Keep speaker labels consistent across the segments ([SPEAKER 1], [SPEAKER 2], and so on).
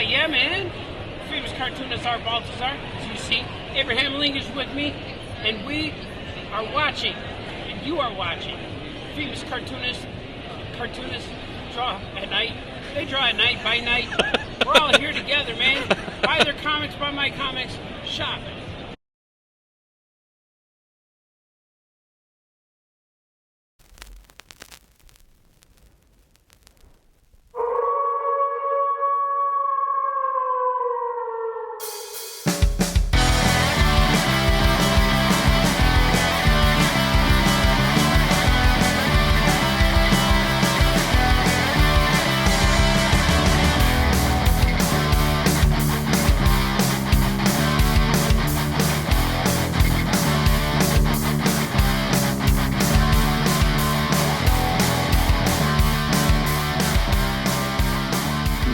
[SPEAKER 1] yeah, man. Famous cartoonist Art Balthazar, as you see. Abraham Ling is with me, and we are watching, and you are watching. Famous cartoonists draw at night. They draw at night, by night. We're all here together, man. Buy their comics, buy my comics, shop.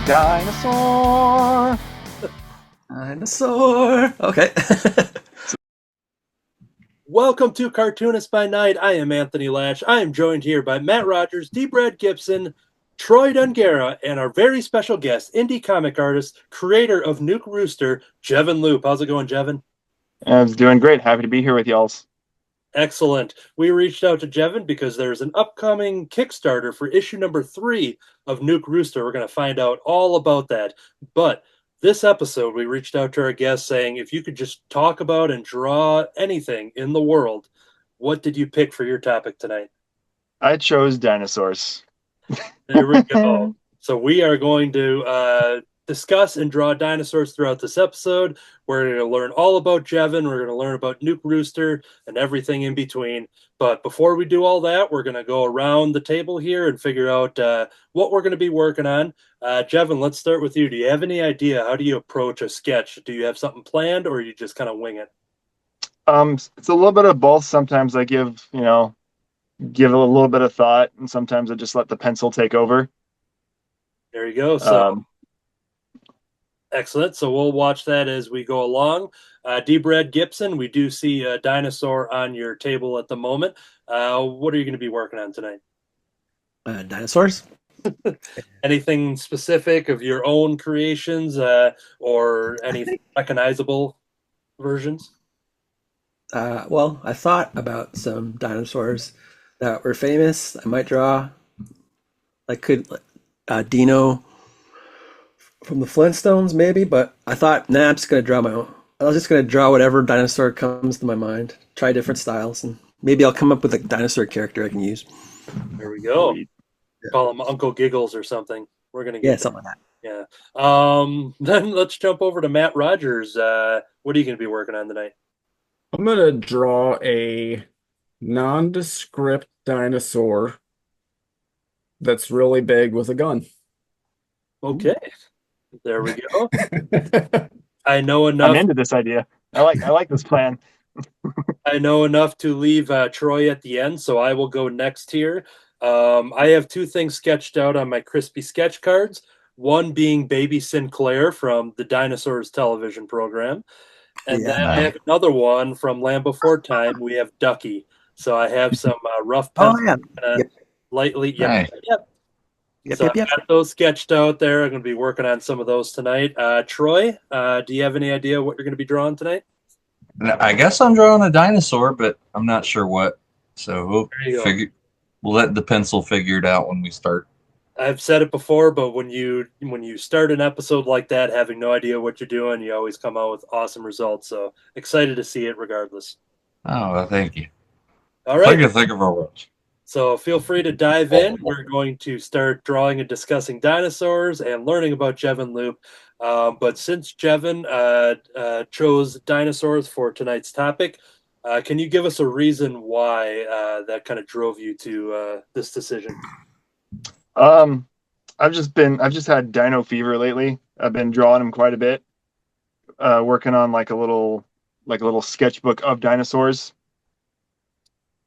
[SPEAKER 2] Dinosaur. Okay.
[SPEAKER 3] Welcome to Cartoonist by Night. I am Anthony Laatsch. I am joined here by Matt Rodgers, D. Brad Gibson, Troy Dongarra, and our very special guest, indie comic artist, creator of Nuke Rooster, Jevin Loop. How's it going, Jevin?
[SPEAKER 2] I was doing great. Happy to be here with y'all.
[SPEAKER 3] Excellent. We reached out to Jevin because there's an upcoming Kickstarter for issue number 3 of Nuke Rooster. We're going to find out all about that. But this episode, we reached out to our guest saying, if you could just talk about and draw anything in the world, what did you pick for your topic tonight?
[SPEAKER 2] I chose dinosaurs.
[SPEAKER 3] There we go. So we are going to discuss and draw dinosaurs throughout this episode. We're going to learn all about Jevin. We're going to learn about Nuke Rooster and everything in between. But before we do all that, we're going to go around the table here and figure out what we're going to be working on. Jevin, let's start with you. Do you have any idea? How do you approach a sketch? Do you have something planned, or you just kind of wing it?
[SPEAKER 2] It's a little bit of both. Sometimes I give it a little bit of thought, and sometimes I just let the pencil take over.
[SPEAKER 3] There you go. So excellent. So we'll watch that as we go along. D. Brad Gibson, we do see a dinosaur on your table at the moment. What are you going to be working on tonight?
[SPEAKER 4] Dinosaurs.
[SPEAKER 3] Anything specific of your own creations or any recognizable versions?
[SPEAKER 4] Well, I thought about some dinosaurs that were famous. I might draw, Dino from the Flintstones, maybe. But I thought, nah, I'm just gonna draw my own. I was just gonna draw whatever dinosaur comes to my mind. Try different styles, and maybe I'll come up with a dinosaur character I can use.
[SPEAKER 3] There we go.
[SPEAKER 4] Yeah.
[SPEAKER 3] Call him Uncle Giggles or something. We're gonna get
[SPEAKER 4] something like that.
[SPEAKER 3] Yeah. Then let's jump over to Matt Rodgers. What are you gonna be working on tonight?
[SPEAKER 5] I'm going to draw a nondescript dinosaur that's really big with a gun.
[SPEAKER 3] Okay. There we go. I know enough.
[SPEAKER 2] I'm into this idea. I like this plan.
[SPEAKER 3] I know enough to leave Troy at the end, so I will go next here. I have 2 things sketched out on my crispy sketch cards. One being Baby Sinclair from the Dinosaurs television program. And then I have another one from Land Before Time. We have Ducky. So I have some rough pencil. Lightly. Yep. So I've got those sketched out there. I'm going to be working on some of those tonight. Troy, do you have any idea what you're going to be drawing tonight?
[SPEAKER 6] I guess I'm drawing a dinosaur, but I'm not sure what. So we'll let the pencil figure it out when we start.
[SPEAKER 3] I've said it before, but when you start an episode like that, having no idea what you're doing, you always come out with awesome results. So excited to see it regardless.
[SPEAKER 6] Oh, well, thank you.
[SPEAKER 3] All right.
[SPEAKER 6] I can think of a bunch.
[SPEAKER 3] So feel free to dive in. We're going to start drawing and discussing dinosaurs and learning about Jevin Loop. But since Jevin chose dinosaurs for tonight's topic, can you give us a reason why that kind of drove you to this decision?
[SPEAKER 2] I've just had dino fever lately. I've been drawing them quite a bit. Working on like a little sketchbook of dinosaurs.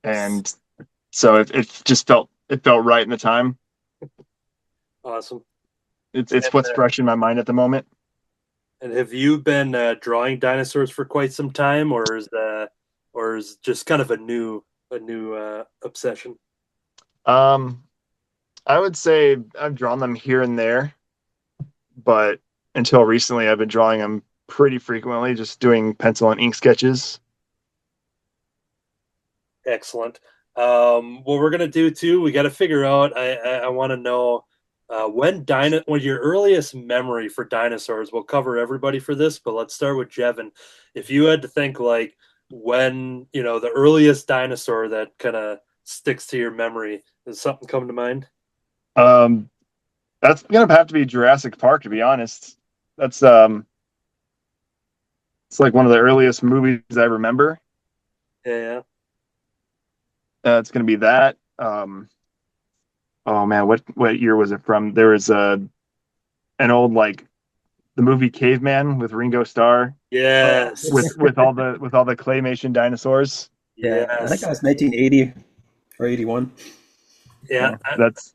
[SPEAKER 2] And so it just felt right in the time.
[SPEAKER 3] Awesome.
[SPEAKER 2] It's what's fresh in my mind at the moment.
[SPEAKER 3] And have you been drawing dinosaurs for quite some time, or is just kind of a new obsession?
[SPEAKER 2] I would say I've drawn them here and there, but until recently, I've been drawing them pretty frequently, just doing pencil and ink sketches.
[SPEAKER 3] Excellent. What we're gonna do too, we got to figure out. I want to know when your earliest memory for dinosaurs. We'll cover everybody for this, but let's start with Jevin. If you had to think like when the earliest dinosaur that kind of sticks to your memory, does something come to mind?
[SPEAKER 2] That's gonna have to be Jurassic Park, to be honest. That's it's like one of the earliest movies I remember.
[SPEAKER 3] Yeah.
[SPEAKER 2] It's gonna be that. Oh man, what year was it from? There was an old like the movie Caveman with Ringo Starr.
[SPEAKER 3] Yes.
[SPEAKER 2] With all the claymation dinosaurs.
[SPEAKER 4] Yeah, I think
[SPEAKER 3] Yes.
[SPEAKER 4] that was 1980 or 81.
[SPEAKER 3] Yeah.
[SPEAKER 2] That's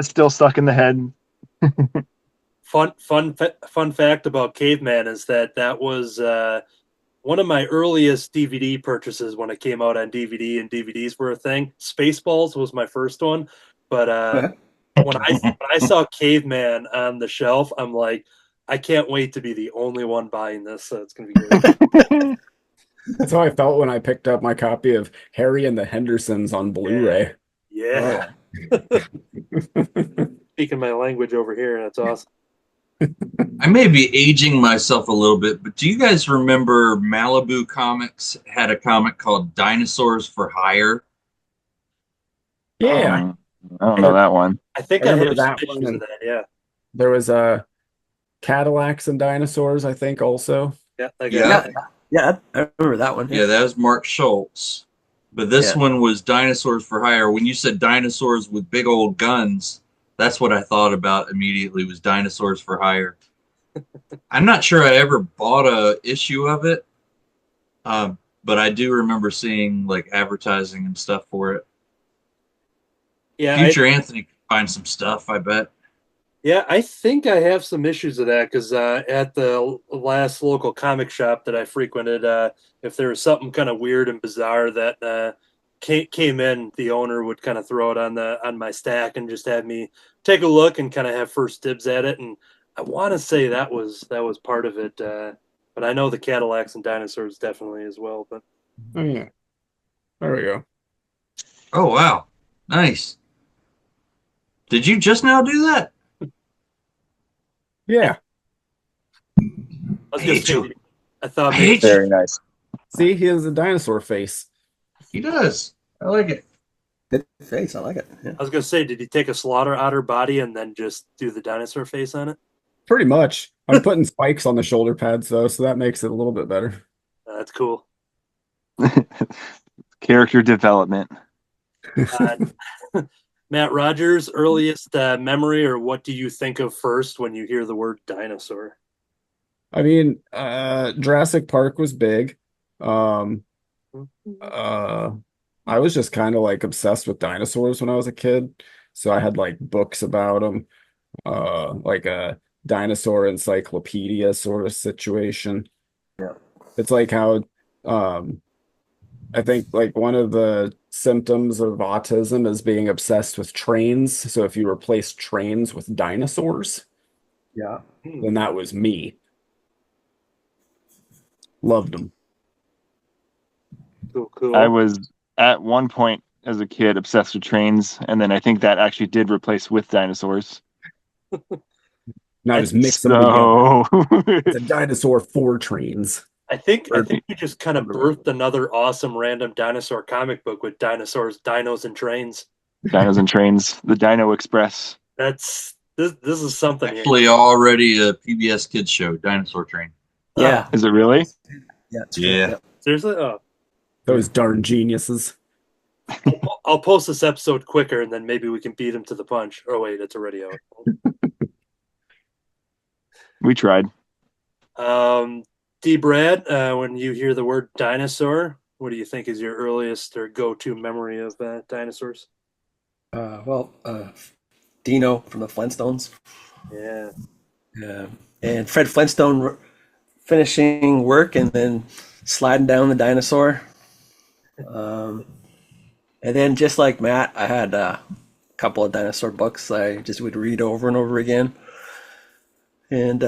[SPEAKER 2] still stuck in the head.
[SPEAKER 3] Fun fact about Caveman is that was one of my earliest DVD purchases when it came out on DVD and DVDs were a thing. Spaceballs was my first one, but when I saw Caveman on the shelf, I'm like, I can't wait to be the only one buying this. So it's gonna be great.
[SPEAKER 5] That's how I felt when I picked up my copy of Harry and the Hendersons on Blu-ray.
[SPEAKER 3] Yeah. Speaking my language over here, that's awesome.
[SPEAKER 6] I may be aging myself a little bit, but do you guys remember Malibu Comics had a comic called Dinosaurs for Hire?
[SPEAKER 5] Yeah.
[SPEAKER 2] I don't know that one.
[SPEAKER 3] I think
[SPEAKER 5] I
[SPEAKER 3] I
[SPEAKER 5] remember
[SPEAKER 3] have some
[SPEAKER 5] that
[SPEAKER 3] issues
[SPEAKER 5] one,
[SPEAKER 3] of that. Yeah.
[SPEAKER 5] There was Cadillacs and Dinosaurs, I think, also.
[SPEAKER 3] Yeah. I got
[SPEAKER 6] Yeah.
[SPEAKER 3] it.
[SPEAKER 4] Yeah, I remember that one.
[SPEAKER 6] Yeah, that was Mark Schultz. But this one was Dinosaurs for Hire. When you said dinosaurs with big old guns, that's what I thought about immediately was Dinosaurs for Hire. I'm not sure I ever bought a issue of it, but I do remember seeing like advertising and stuff for it.
[SPEAKER 3] Yeah.
[SPEAKER 6] Future Anthony could find some stuff, I bet.
[SPEAKER 3] Yeah, I think I have some issues of that because at the last local comic shop that I frequented, if there was something kind of weird and bizarre that came in, the owner would kind of throw it on my stack and just have me take a look and kind of have first dibs at it. And I want to say that was part of it, but I know the Cadillacs and Dinosaurs definitely as well. But
[SPEAKER 5] Oh, yeah. There we go.
[SPEAKER 6] Oh, wow. Nice. Did you just now do that?
[SPEAKER 5] Yeah.
[SPEAKER 3] I was gonna
[SPEAKER 6] hate
[SPEAKER 3] say,
[SPEAKER 6] you.
[SPEAKER 3] I thought
[SPEAKER 6] I
[SPEAKER 3] maybe
[SPEAKER 6] hate you.
[SPEAKER 2] Very nice.
[SPEAKER 5] See, he has a dinosaur face.
[SPEAKER 6] He does. I like it.
[SPEAKER 4] Good face. I like it. Yeah.
[SPEAKER 3] I was gonna say, did he take a slaughter otter body and then just do the dinosaur face on it?
[SPEAKER 5] Pretty much. I'm putting spikes on the shoulder pads, though, so that makes it a little bit better.
[SPEAKER 3] That's cool.
[SPEAKER 2] Character development.
[SPEAKER 3] Matt Rodgers, earliest memory, or what do you think of first when you hear the word dinosaur?
[SPEAKER 5] I mean, Jurassic Park was big. I was just kind of like obsessed with dinosaurs when I was a kid. So I had like books about them, like a dinosaur encyclopedia sort of situation.
[SPEAKER 4] Yeah.
[SPEAKER 5] It's like how I think like one of the symptoms of autism is being obsessed with trains. So if you replace trains with dinosaurs,
[SPEAKER 4] Yeah.
[SPEAKER 5] then that was me. Loved them.
[SPEAKER 3] Cool.
[SPEAKER 2] I was at one point as a kid obsessed with trains, and then I think that actually did replace with dinosaurs.
[SPEAKER 5] Now just mix them together.
[SPEAKER 2] So
[SPEAKER 5] It's a dinosaur for trains.
[SPEAKER 3] I think we just kind of birthed another awesome random dinosaur comic book with dinosaurs, dinos, and trains.
[SPEAKER 2] Dinos and Trains, the Dino Express.
[SPEAKER 3] This is something here.
[SPEAKER 6] Actually, already a PBS Kids show, Dinosaur Train.
[SPEAKER 4] Yeah.
[SPEAKER 2] Is it really?
[SPEAKER 4] Yeah. It's
[SPEAKER 6] Yeah.
[SPEAKER 4] cool.
[SPEAKER 3] Seriously? Oh.
[SPEAKER 5] Those darn geniuses.
[SPEAKER 3] I'll post this episode quicker and then maybe we can beat him to the punch. Oh wait, it's already out.
[SPEAKER 2] We tried.
[SPEAKER 3] D. Brad, when you hear the word dinosaur, what do you think is your earliest or go-to memory of dinosaurs?
[SPEAKER 4] Dino from the Flintstones.
[SPEAKER 3] Yeah.
[SPEAKER 4] Yeah. And Fred Flintstone finishing work and then sliding down the dinosaur. And then just like Matt, I had a couple of dinosaur books I just would read over and over again. And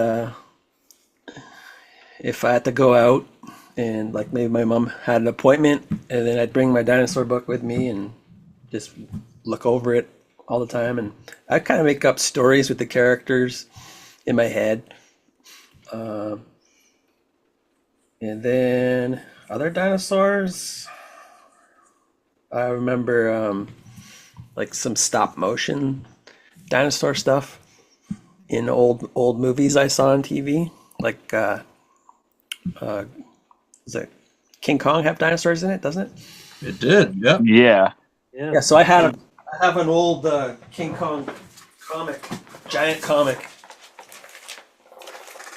[SPEAKER 4] if I had to go out and like maybe my mom had an appointment, and then I'd bring my dinosaur book with me and just look over it all the time. And I kind of make up stories with the characters in my head. And then other dinosaurs, I remember like some stop motion dinosaur stuff in old movies I saw on TV. Like, does it King Kong have dinosaurs in it? Doesn't it?
[SPEAKER 6] It did. Yep.
[SPEAKER 2] Yeah.
[SPEAKER 4] Yeah. So I have an old King Kong comic, giant comic.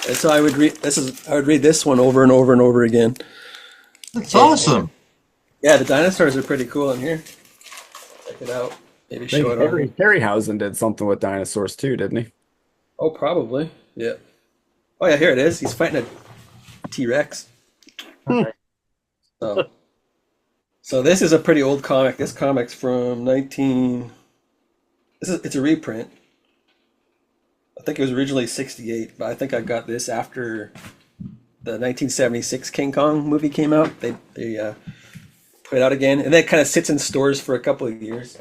[SPEAKER 4] And so I would read this one over and over and over again.
[SPEAKER 6] That's awesome.
[SPEAKER 4] Yeah, the dinosaurs are pretty cool in here. Check it out. Maybe show it on.
[SPEAKER 5] Harryhausen did something with dinosaurs too, didn't he?
[SPEAKER 4] Oh, probably. Yeah. Oh yeah, here it is. He's fighting a T-Rex. So this is a pretty old comic. This comic's from it's a reprint. I think it was originally 68, but I think I got this after the 1976 King Kong movie came out. They put it out again, and then it kind of sits in stores for a couple of years.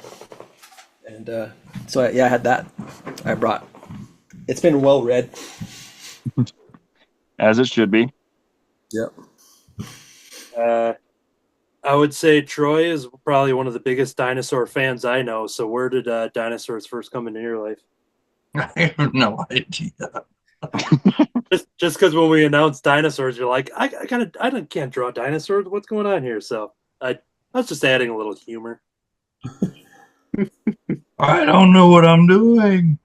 [SPEAKER 4] And so I had that. I brought. It's been well read.
[SPEAKER 2] As it should be.
[SPEAKER 4] Yep.
[SPEAKER 3] I would say Troy is probably one of the biggest dinosaur fans I know. So where did dinosaurs first come into your life?
[SPEAKER 6] I have no idea.
[SPEAKER 3] Just because when we announced dinosaurs, you're like, I can't draw dinosaurs. What's going on here? So I was just adding a little humor.
[SPEAKER 6] I don't know what I'm doing.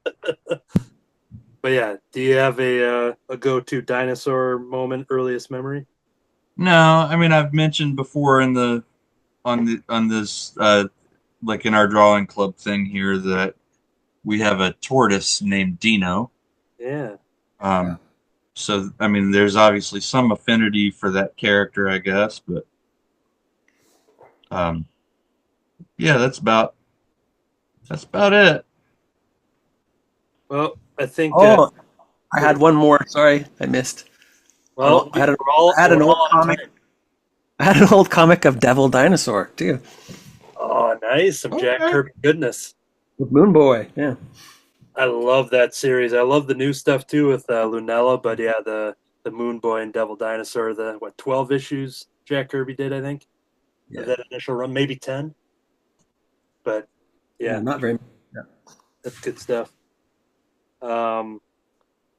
[SPEAKER 3] But yeah, do you have a go-to dinosaur moment, earliest memory?
[SPEAKER 6] No, I mean I've mentioned before on this like in our drawing club thing here that we have a tortoise named Dino.
[SPEAKER 3] Yeah.
[SPEAKER 6] So I mean there's obviously some affinity for that character, I guess, but yeah, that's about it.
[SPEAKER 3] Well, I think.
[SPEAKER 4] Oh, I had one more. Sorry, I missed.
[SPEAKER 3] Well,
[SPEAKER 4] I had an old comic. I had an old comic of Devil Dinosaur too.
[SPEAKER 3] Oh, nice! Some Jack Kirby goodness.
[SPEAKER 4] With Moon Boy, yeah.
[SPEAKER 3] I love that series. I love the new stuff too with Lunella, but yeah, the Moon Boy and Devil Dinosaur, 12 issues Jack Kirby did, I think.
[SPEAKER 4] Yeah.
[SPEAKER 3] That initial run, maybe 10. But yeah,
[SPEAKER 4] not very. Yeah.
[SPEAKER 3] That's good stuff.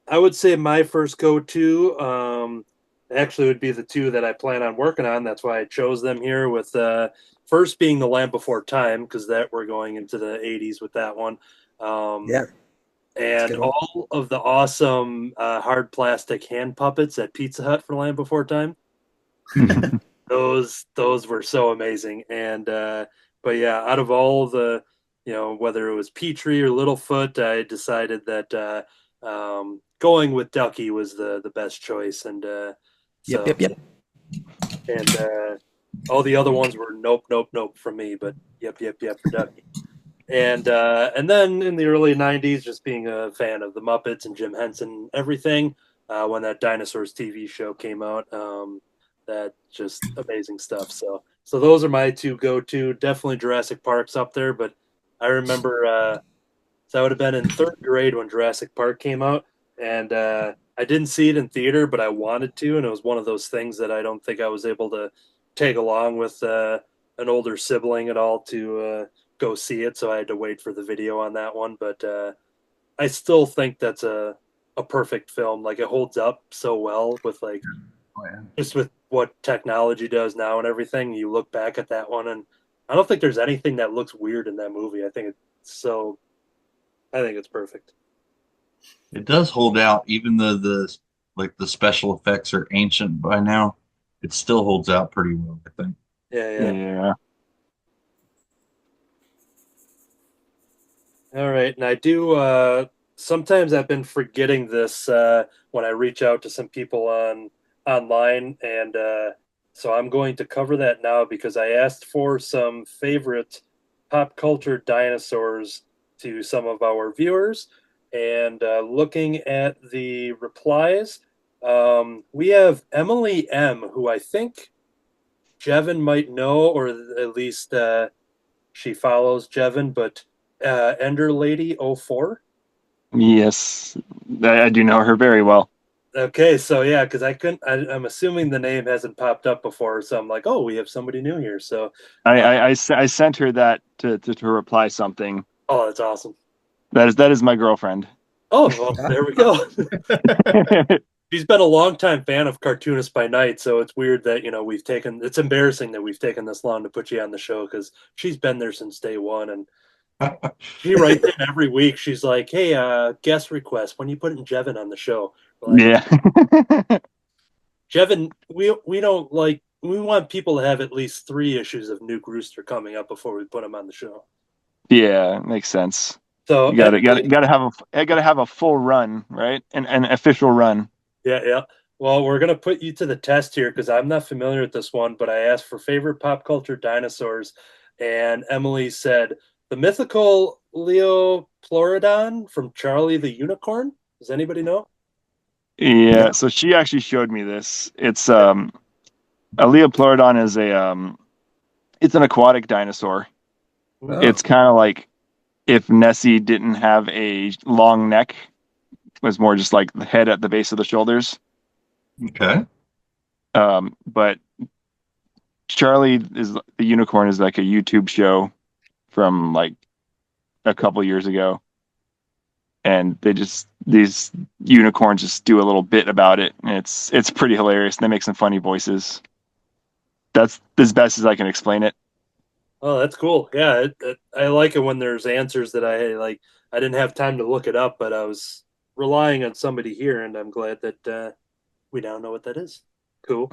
[SPEAKER 3] I would say my first go-to actually would be the two that I plan on working on. That's why I chose them here, with first being The Land Before Time, because that we're going into the 80s with that one.
[SPEAKER 4] Yeah.
[SPEAKER 3] And all of the awesome hard plastic hand puppets at Pizza Hut for Land Before Time. Those were so amazing. And but yeah, out of all the, whether it was Petrie or Littlefoot, I decided that going with Ducky was the best choice. And
[SPEAKER 4] Yep.
[SPEAKER 3] And all the other ones were nope from me, but yep for Ducky. And then in the early 90s, just being a fan of the Muppets and Jim Henson, everything, when that Dinosaurs TV show came out, that just amazing stuff. So those are my two go-to. Definitely Jurassic Park's up there, but I remember so I would have been in third grade when Jurassic Park came out, and I didn't see it in theater, but I wanted to, and it was one of those things that I don't think I was able to take along with an older sibling at all to go see it, so I had to wait for the video on that one. But I still think that's a perfect film. Like, it holds up so well with just with what technology does now and everything. You look back at that one, and I don't think there's anything that looks weird in that movie. I think it's perfect.
[SPEAKER 6] It does hold out, even though the special effects are ancient by now. It still holds out pretty well, I think.
[SPEAKER 3] Yeah. All right, and I do. Sometimes I've been forgetting this when I reach out to some people online, and so I'm going to cover that now because I asked for some favorite pop culture dinosaurs to some of our viewers, And looking at the replies, we have Emily M, who I think Jevin might know, or at least she follows Jevin, but Ender Lady 04.
[SPEAKER 2] Yes, I do know her very well.
[SPEAKER 3] Okay, so yeah, because I'm assuming the name hasn't popped up before, so I'm like, oh, we have somebody new here. So,
[SPEAKER 2] I sent her that to reply something.
[SPEAKER 3] oh, that's awesome.
[SPEAKER 2] That is my girlfriend.
[SPEAKER 3] Oh, well, there we go. She's been a longtime fan of Cartoonist by Night, so it's weird that it's embarrassing that we've taken this long to put you on the show because she's been there since day one, and she writes in every week. She's like, "Hey, guest request. When you put in Jevin on the show?" We're like,
[SPEAKER 2] Yeah.
[SPEAKER 3] Jevin, we don't like. We want people to have at least 3 issues of Nuke Rooster coming up before we put them on the show.
[SPEAKER 2] Yeah, makes sense.
[SPEAKER 3] So
[SPEAKER 2] You gotta have a full run, right? An official run.
[SPEAKER 3] Yeah. Well, we're gonna put you to the test here because I'm not familiar with this one, but I asked for favorite pop culture dinosaurs, and Emily said the mythical Leoplorodon from Charlie the Unicorn. Does anybody know?
[SPEAKER 2] Yeah, so she actually showed me this. It's a Leoplorodon is it's an aquatic dinosaur.
[SPEAKER 4] Oh.
[SPEAKER 2] It's kind of like if Nessie didn't have a long neck, it was more just like the head at the base of the shoulders.
[SPEAKER 6] Okay.
[SPEAKER 2] But Charlie is the Unicorn is like a YouTube show from like a couple years ago. And these unicorns just do a little bit about it, and it's pretty hilarious. They make some funny voices. That's as best as I can explain it.
[SPEAKER 3] Oh, that's cool. Yeah, I like it when there's answers that I like. I didn't have time to look it up, but I was relying on somebody here, and I'm glad that we now know what that is. Cool.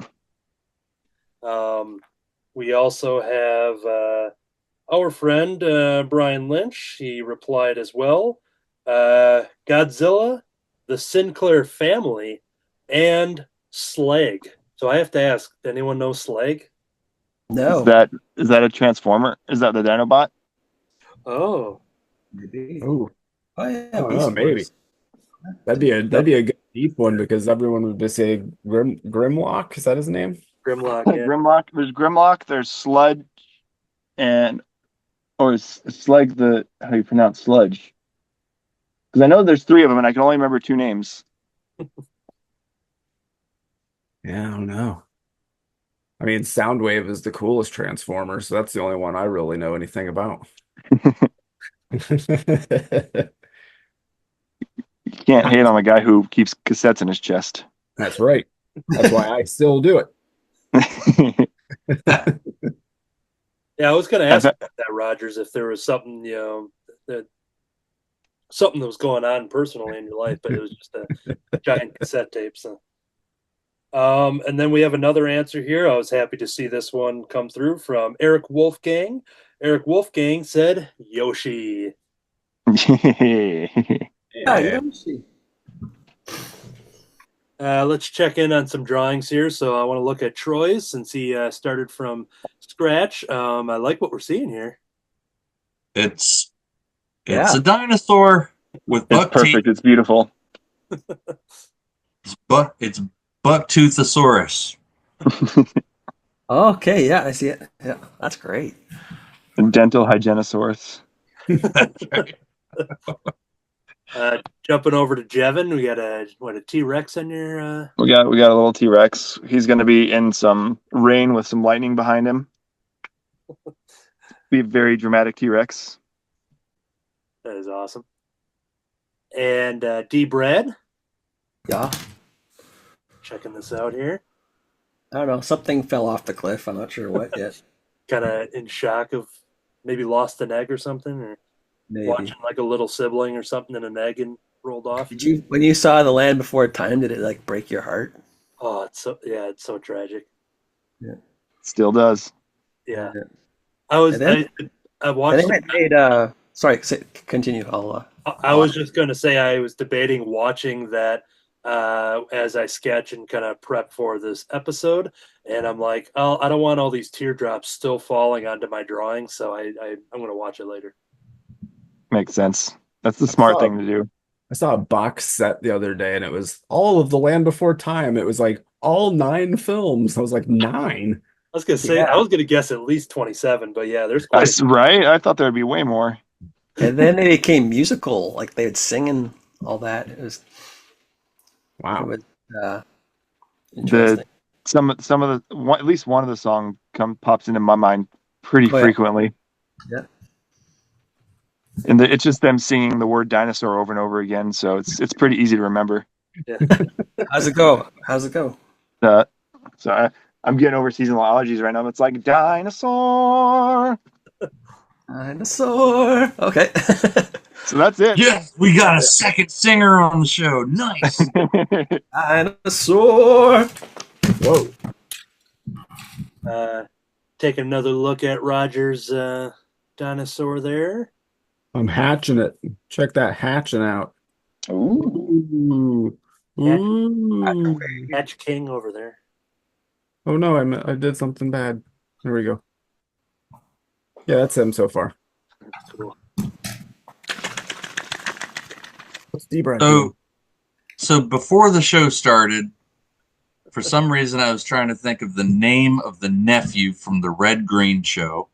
[SPEAKER 3] We also have our friend Brian Lynch. He replied as well. Godzilla, the Sinclair family, and Slag. So I have to ask, anyone know Slag?
[SPEAKER 4] No.
[SPEAKER 2] Is that a transformer? Is that the Dinobot?
[SPEAKER 3] Oh,
[SPEAKER 4] Maybe.
[SPEAKER 5] Oh,
[SPEAKER 4] Oh yeah,
[SPEAKER 5] I don't
[SPEAKER 4] Beast
[SPEAKER 5] know, maybe.
[SPEAKER 4] Wars.
[SPEAKER 5] That'd be a good deep one because everyone would just say Grimlock. Is that his name?
[SPEAKER 3] Grimlock. Yeah.
[SPEAKER 2] Grimlock. There's Grimlock. There's Sludge, and it's Slag. How do you pronounce Sludge? Because I know there's 3 of them, and I can only remember 2 names.
[SPEAKER 5] Yeah, I don't know. I mean, Soundwave is the coolest transformer, so that's the only one I really know anything about.
[SPEAKER 2] You can't hate on a guy who keeps cassettes in his chest.
[SPEAKER 5] That's right. That's why I still do it.
[SPEAKER 3] Yeah, I was going to ask about that, Rodgers, if there was something, something that was going on personally in your life, but it was just a giant cassette tape. So, and then we have another answer here. I was happy to see this one come through from Eric Wolfgang. Eric Wolfgang said Yoshi.
[SPEAKER 4] Yeah, Yoshi.
[SPEAKER 3] Let's check in on some drawings here. So I want to look at Troy's since he started from scratch. I like what we're seeing here.
[SPEAKER 6] It's a dinosaur with buck
[SPEAKER 2] It's perfect.
[SPEAKER 6] teeth.
[SPEAKER 2] It's beautiful.
[SPEAKER 6] It's Bucktoothsaurus.
[SPEAKER 4] Okay, yeah, I see it. Yeah, that's great.
[SPEAKER 2] Dental Hygienosaurus.
[SPEAKER 3] Jumping over to Jevin, we got a T-Rex on your.
[SPEAKER 2] We got a little T-Rex. He's going to be in some rain with some lightning behind him. Be a very dramatic T-Rex.
[SPEAKER 3] That is awesome. And D. Brad.
[SPEAKER 4] Yeah.
[SPEAKER 3] Checking this out here.
[SPEAKER 4] I don't know. Something fell off the cliff. I'm not sure what yet.
[SPEAKER 3] Kind of in shock of maybe lost an egg or something, or
[SPEAKER 4] Maybe.
[SPEAKER 3] watching like a little sibling or something and an egg and rolled off.
[SPEAKER 4] Did you, when you saw the land before time, did it like break your heart?
[SPEAKER 3] Oh, it's so tragic.
[SPEAKER 4] Yeah.
[SPEAKER 2] Still does.
[SPEAKER 3] Yeah.
[SPEAKER 4] Yeah.
[SPEAKER 3] I was.
[SPEAKER 4] And then-
[SPEAKER 3] I watched.
[SPEAKER 4] I think it made. Sorry, continue.
[SPEAKER 3] I was just going to say I was debating watching that as I sketch and kind of prep for this episode, and I'm like, oh, I don't want all these teardrops still falling onto my drawing, so I'm going to watch it later.
[SPEAKER 2] Makes sense. That's the smart thing to do.
[SPEAKER 5] I saw a box set the other day, and it was all of The Land Before Time. It was like all 9 films. I was like, 9?
[SPEAKER 3] I was gonna say,
[SPEAKER 4] Yeah.
[SPEAKER 3] I was gonna guess at least 27, but yeah, there's quite a few.
[SPEAKER 2] Right? I thought there'd be way more.
[SPEAKER 4] And then they became musical, like they would sing and all that. It
[SPEAKER 5] Wow.
[SPEAKER 4] was interesting.
[SPEAKER 2] Some of the at least one of the song pops into my mind pretty
[SPEAKER 4] Oh, yeah.
[SPEAKER 2] frequently.
[SPEAKER 4] Yeah.
[SPEAKER 2] And it's just them singing the word dinosaur over and over again, so it's pretty easy to remember.
[SPEAKER 3] Yeah.
[SPEAKER 4] How's it go? How's it go?
[SPEAKER 2] So I'm getting over seasonal allergies right now. It's like dinosaur.
[SPEAKER 4] Dinosaur. Okay.
[SPEAKER 2] So that's it.
[SPEAKER 6] Yes, we got a second singer on the show. Nice.
[SPEAKER 4] Dinosaur.
[SPEAKER 5] Whoa.
[SPEAKER 3] Take another look at Rodgers' dinosaur there.
[SPEAKER 5] I'm hatching it. Check that hatching out.
[SPEAKER 2] Ooh.
[SPEAKER 5] Ooh.
[SPEAKER 3] Hatch King over there.
[SPEAKER 5] Oh no, I did something bad. There we go. Yeah, that's him so far.
[SPEAKER 3] Cool.
[SPEAKER 5] What's D-Brad doing?
[SPEAKER 6] So before the show started, for some reason I was trying to think of the name of the nephew from the Red Green Show.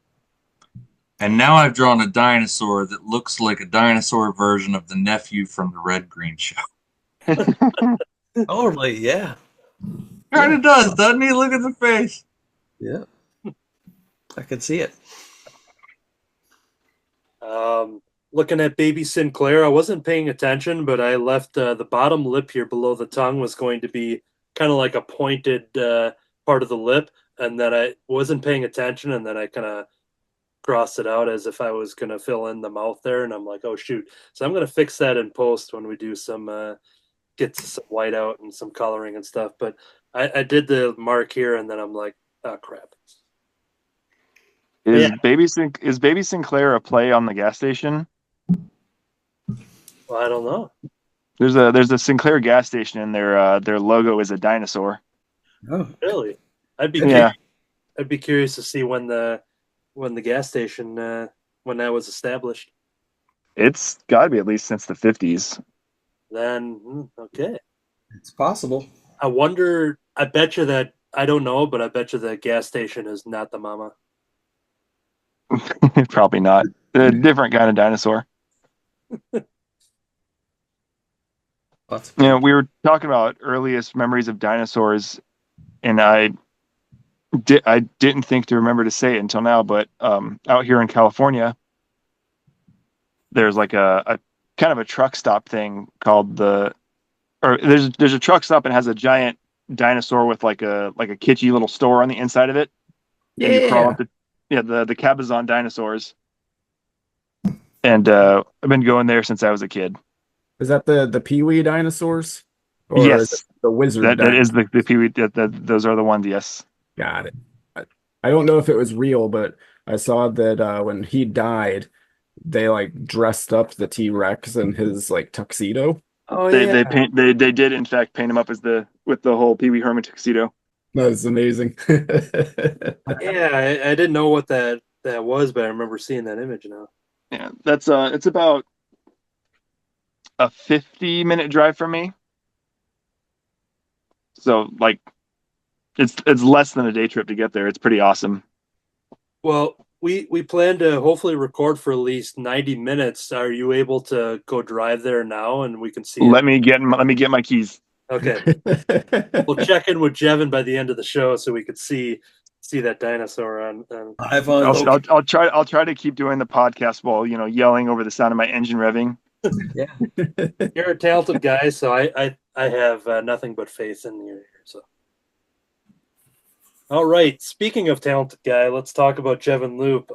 [SPEAKER 6] And now I've drawn a dinosaur that looks like a dinosaur version of the nephew from the Red Green Show.
[SPEAKER 4] Totally, yeah.
[SPEAKER 6] Kind of does, doesn't he? Look at the face.
[SPEAKER 4] Yeah. I can see it.
[SPEAKER 3] Looking at baby Sinclair, I wasn't paying attention, but I left the bottom lip here below the tongue was going to be kind of like a pointed part of the lip, and then I wasn't paying attention, and then I kind of crossed it out as if I was going to fill in the mouth there, and I'm like, oh shoot. So I'm going to fix that in post when we do some get some white out and some coloring and stuff, but I did the mark here, and then I'm like, oh crap.
[SPEAKER 2] Is
[SPEAKER 3] Yeah.
[SPEAKER 2] Baby Sinclair a play on the gas station?
[SPEAKER 3] Well, I don't know.
[SPEAKER 2] There's a Sinclair gas station, and their logo is a dinosaur.
[SPEAKER 4] Oh,
[SPEAKER 3] Really? I'd be
[SPEAKER 2] Yeah.
[SPEAKER 3] I'd be curious to see when the gas station when that was established.
[SPEAKER 2] It's got to be at least since the 50s.
[SPEAKER 3] Then okay.
[SPEAKER 4] it's possible.
[SPEAKER 3] I wonder. I bet you that I don't know, but I bet you the gas station is not the mama.
[SPEAKER 2] Probably not. A different kind of dinosaur.
[SPEAKER 4] That's
[SPEAKER 2] You know, we were talking about earliest memories of dinosaurs, and I didn't think to remember to say it until now, but out here in California, there's like a kind of a truck stop thing called there's a truck stop and has a giant dinosaur with like a kitschy little store on the inside of it. And you crawl up the Cabazon dinosaurs. And I've been going there since I was a kid.
[SPEAKER 5] Is that the Pee-wee dinosaurs? Or
[SPEAKER 2] Yes.
[SPEAKER 5] is it the wizard
[SPEAKER 2] That is
[SPEAKER 5] dinosaurs?
[SPEAKER 2] the Pee-wee. Those are the ones. Yes.
[SPEAKER 5] Got it. I don't know if it was real, but I saw that when he died, they like dressed up the T-Rex in his like tuxedo.
[SPEAKER 3] Oh
[SPEAKER 2] They did in fact paint him up as with the whole Pee Wee Herman tuxedo.
[SPEAKER 5] That's amazing.
[SPEAKER 3] yeah. I didn't know what that was, but I remember seeing that image now.
[SPEAKER 2] Yeah, that's it's about a 50-minute drive from me. So like it's less than a day trip to get there. It's pretty awesome.
[SPEAKER 3] Well, we plan to hopefully record for at least 90 minutes. Are you able to go drive there now and we can see
[SPEAKER 2] Let me get my keys.
[SPEAKER 3] Okay. We'll check in with Jevin by the end of the show so we could see that dinosaur on.
[SPEAKER 2] I'll try to keep doing the podcast while yelling over the sound of my engine revving.
[SPEAKER 4] Yeah.
[SPEAKER 3] You're a talented guy, so I have nothing but faith in you. So, all right. Speaking of talented guy, let's talk about Jevin Loop.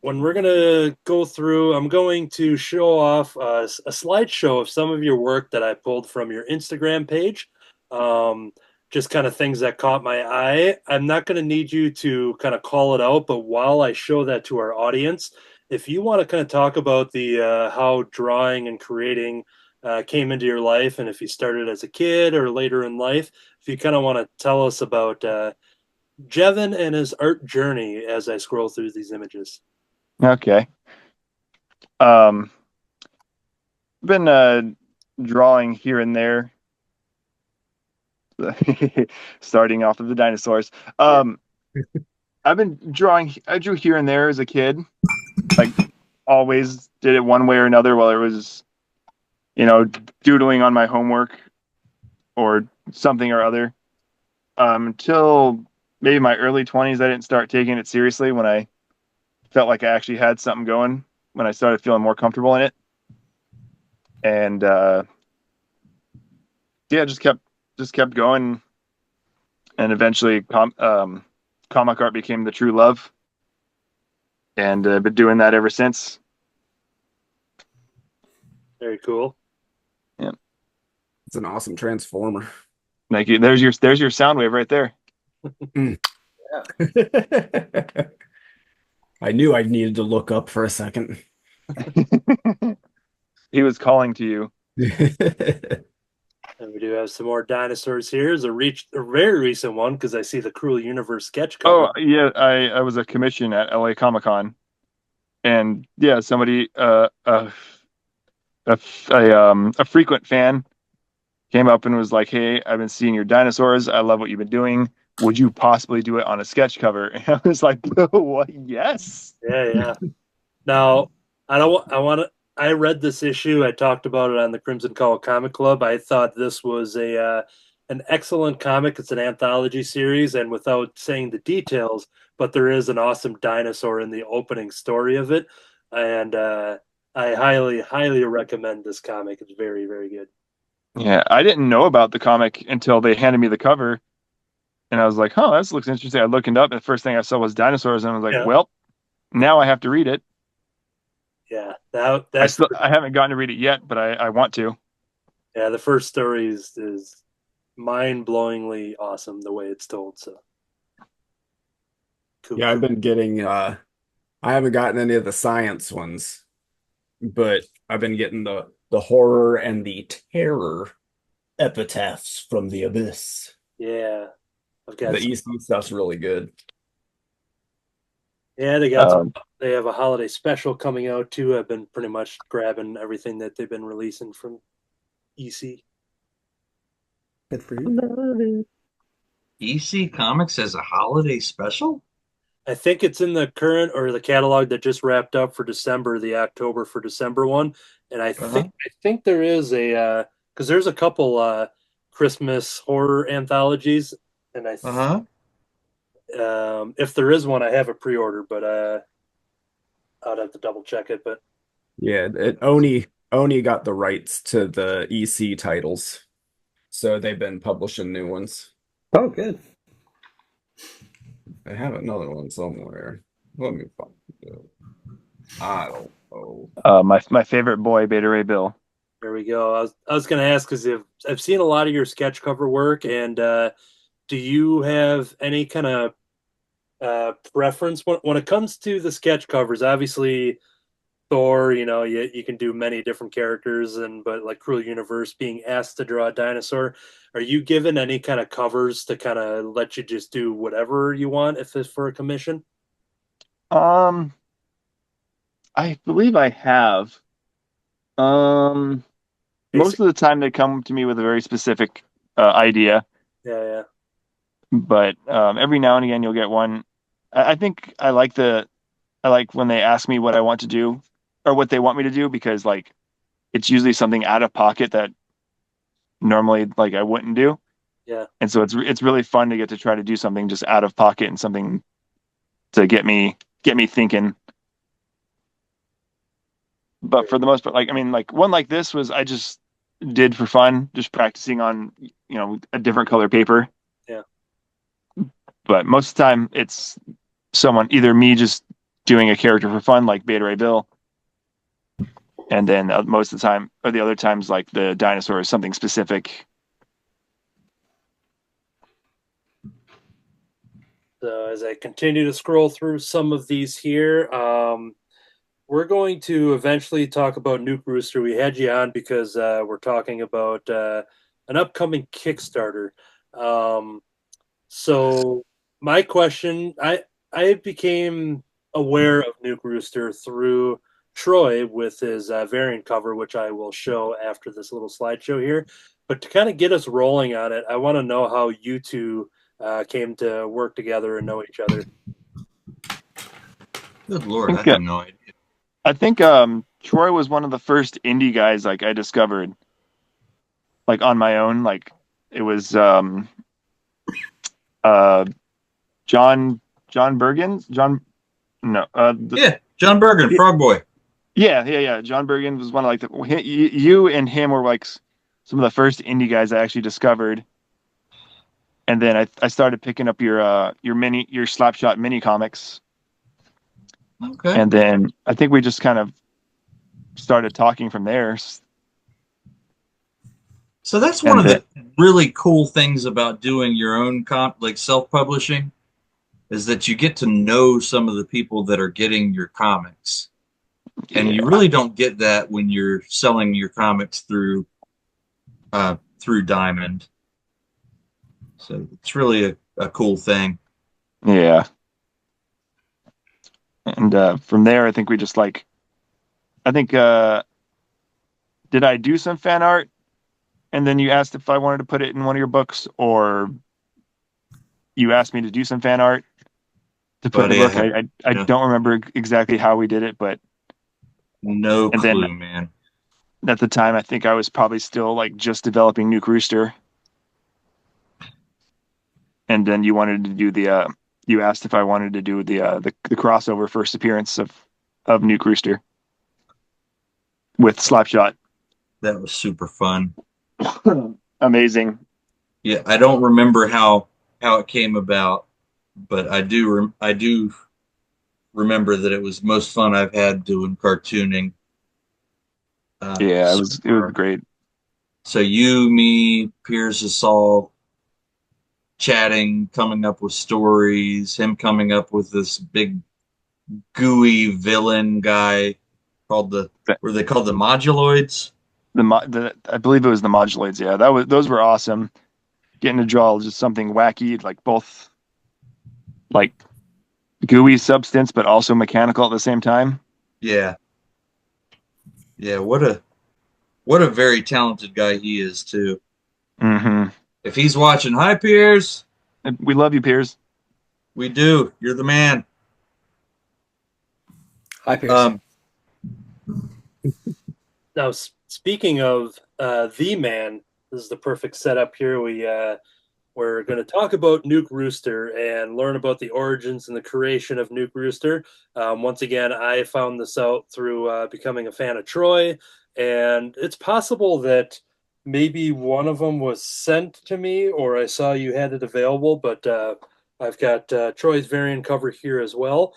[SPEAKER 3] When we're gonna go through, I'm going to show off a slideshow of some of your work that I pulled from your Instagram page. Just kind of things that caught my eye. I'm not going to need you to kind of call it out, but while I show that to our audience, if you want to kind of talk about the how drawing and creating came into your life, and if you started as a kid or later in life, if you kind of want to tell us about Jevin and his art journey as I scroll through these images.
[SPEAKER 2] Okay. been drawing here and there, starting off of the dinosaurs. I've been drawing. I drew here and there as a kid, like always did it one way or another. While it was, doodling on my homework or something or other. Until maybe my early 20s, I didn't start taking it seriously when I felt like I actually had something going. When I started feeling more comfortable in it, and just kept going, and eventually comic art became the true love, and been doing that ever since.
[SPEAKER 3] Very cool.
[SPEAKER 2] Yeah,
[SPEAKER 5] It's an awesome transformer.
[SPEAKER 2] thank you. There's your sound wave right there.
[SPEAKER 5] I knew I needed to look up for a second.
[SPEAKER 2] He was calling to you.
[SPEAKER 3] And we do have some more dinosaurs here. It's a very recent one because I see the Cruel Universe sketch cover.
[SPEAKER 2] Oh yeah, I was a commission at LA Comic Con, and yeah, somebody a frequent fan came up and was like, "Hey, I've been seeing your dinosaurs. I love what you've been doing. Would you possibly do it on a sketch cover?" And I was like, "Oh, yes."
[SPEAKER 3] Yeah. Now, I read this issue. I talked about it on the Crimson Cowl Comic Club. I thought this was an excellent comic. It's an anthology series, and without saying the details, but there is an awesome dinosaur in the opening story of it, and I highly, highly recommend this comic. It's very, very good.
[SPEAKER 2] Yeah, I didn't know about the comic until they handed me the cover, and I was like, "Oh, this looks interesting." I looked it up, and the first thing I saw was dinosaurs, and I was like,
[SPEAKER 3] Yeah.
[SPEAKER 2] "Well, now I have to read it."
[SPEAKER 3] Yeah,
[SPEAKER 2] I haven't gotten to read it yet, but I want to.
[SPEAKER 3] yeah. The first story is mind-blowingly awesome the way it's told. So cool.
[SPEAKER 5] Yeah, I've been getting I haven't gotten any of the science ones, but I've been getting the horror and the terror epitaphs from the abyss.
[SPEAKER 3] Yeah, I've got
[SPEAKER 5] The EC stuff's really good.
[SPEAKER 3] Yeah, they have a holiday special coming out too. I've been pretty much grabbing everything that they've been releasing from EC.
[SPEAKER 4] Good for you.
[SPEAKER 6] EC Comics has a holiday special?
[SPEAKER 3] I think it's in the current or the catalog that just wrapped up for December, the October for December one. And I think there is a because there's a couple Christmas horror anthologies, and if there is one, I have a pre-order, but I'd have to double check it. But
[SPEAKER 5] Yeah, Oni got the rights to the EC titles, so they've been publishing new ones.
[SPEAKER 4] Oh, good.
[SPEAKER 5] I have another one somewhere. Let me find it. I don't know.
[SPEAKER 2] My favorite boy, Beta Ray Bill.
[SPEAKER 3] there we go. I was going to ask because I've seen a lot of your sketch cover work, and do you have any kind of preference when it comes to the sketch covers? Obviously, Thor, you can do many different characters, but like Cruel Universe being asked to draw a dinosaur, are you given any kind of covers to kind of let you just do whatever you want if it's for a commission?
[SPEAKER 2] I believe I have. Most of the time they come to me with a very specific idea,
[SPEAKER 3] Yeah.
[SPEAKER 2] but every now and again you'll get one. I think I like when they ask me what I want to do or what they want me to do, because like it's usually something out of pocket that normally like I wouldn't do.
[SPEAKER 3] Yeah.
[SPEAKER 2] And so it's really fun to get to try to do something just out of pocket and something to get me thinking. But for the most part, like, I mean, like one like this was I just did for fun, just practicing on, a different color paper.
[SPEAKER 3] Yeah.
[SPEAKER 2] But most of the time it's either me just doing a character for fun, like Beta Ray Bill. And then most of the time, or the other times, like the dinosaur is something specific.
[SPEAKER 3] So as I continue to scroll through some of these here, we're going to eventually talk about Nuke Rooster. We had you on because we're talking about an upcoming Kickstarter. So my question, I became aware of Nuke Rooster through Troy with his variant cover, which I will show after this little slideshow here. But to kind of get us rolling on it, I want to know how you two came to work together and know each other.
[SPEAKER 6] Good Lord, I have no idea.
[SPEAKER 2] I think Troy was one of the first indie guys like I discovered, like on my own. Like it was John Bergen, John
[SPEAKER 6] John Bergen, Frog Boy.
[SPEAKER 2] Yeah. John Bergen was one of like you and him were like some of the first indie guys I actually discovered. And then I started picking up your Slapshot mini comics.
[SPEAKER 6] Okay.
[SPEAKER 2] And then I think we just kind of started talking from there.
[SPEAKER 6] So that's one of the really cool things about doing your own self-publishing, is that you get to know some of the people that are getting your comics. And you really don't get that when you're selling your comics through Diamond. So it's really a cool thing.
[SPEAKER 2] Yeah. And from there, I think we just did I do some fan art? And then you asked if I wanted to put it in one of your books, or you asked me to do some fan art to put in the book. I don't remember exactly how we did it, but
[SPEAKER 6] no clue, man.
[SPEAKER 2] At the time, I think I was probably still like just developing Nuke Rooster. And then you wanted to do you asked if I wanted to do the crossover first appearance of Nuke Rooster with Slapshot.
[SPEAKER 6] That was super fun.
[SPEAKER 2] Amazing.
[SPEAKER 6] Yeah, I don't remember how it came about, but I do remember that it was most fun I've had doing cartooning.
[SPEAKER 2] It was great.
[SPEAKER 6] So you, me, Piers is all chatting, coming up with stories, him coming up with this big gooey villain guy were they called the Moduloids?
[SPEAKER 2] I believe it was the Moduloids. Yeah, those were awesome. Getting to draw just something wacky, like both like gooey substance, but also mechanical at the same time.
[SPEAKER 6] Yeah. What a very talented guy he is too.
[SPEAKER 2] Mm-hmm.
[SPEAKER 6] If he's watching, hi Piers.
[SPEAKER 2] We love you, Piers.
[SPEAKER 6] We do. You're the man.
[SPEAKER 4] Hi, Piers.
[SPEAKER 3] Now, speaking of the man, this is the perfect setup here. We're going to talk about Nuke Rooster and learn about the origins and the creation of Nuke Rooster. Once again, I found this out through becoming a fan of Troy, and it's possible that maybe one of them was sent to me, or I saw you had it available, but I've got Troy's variant cover here as well.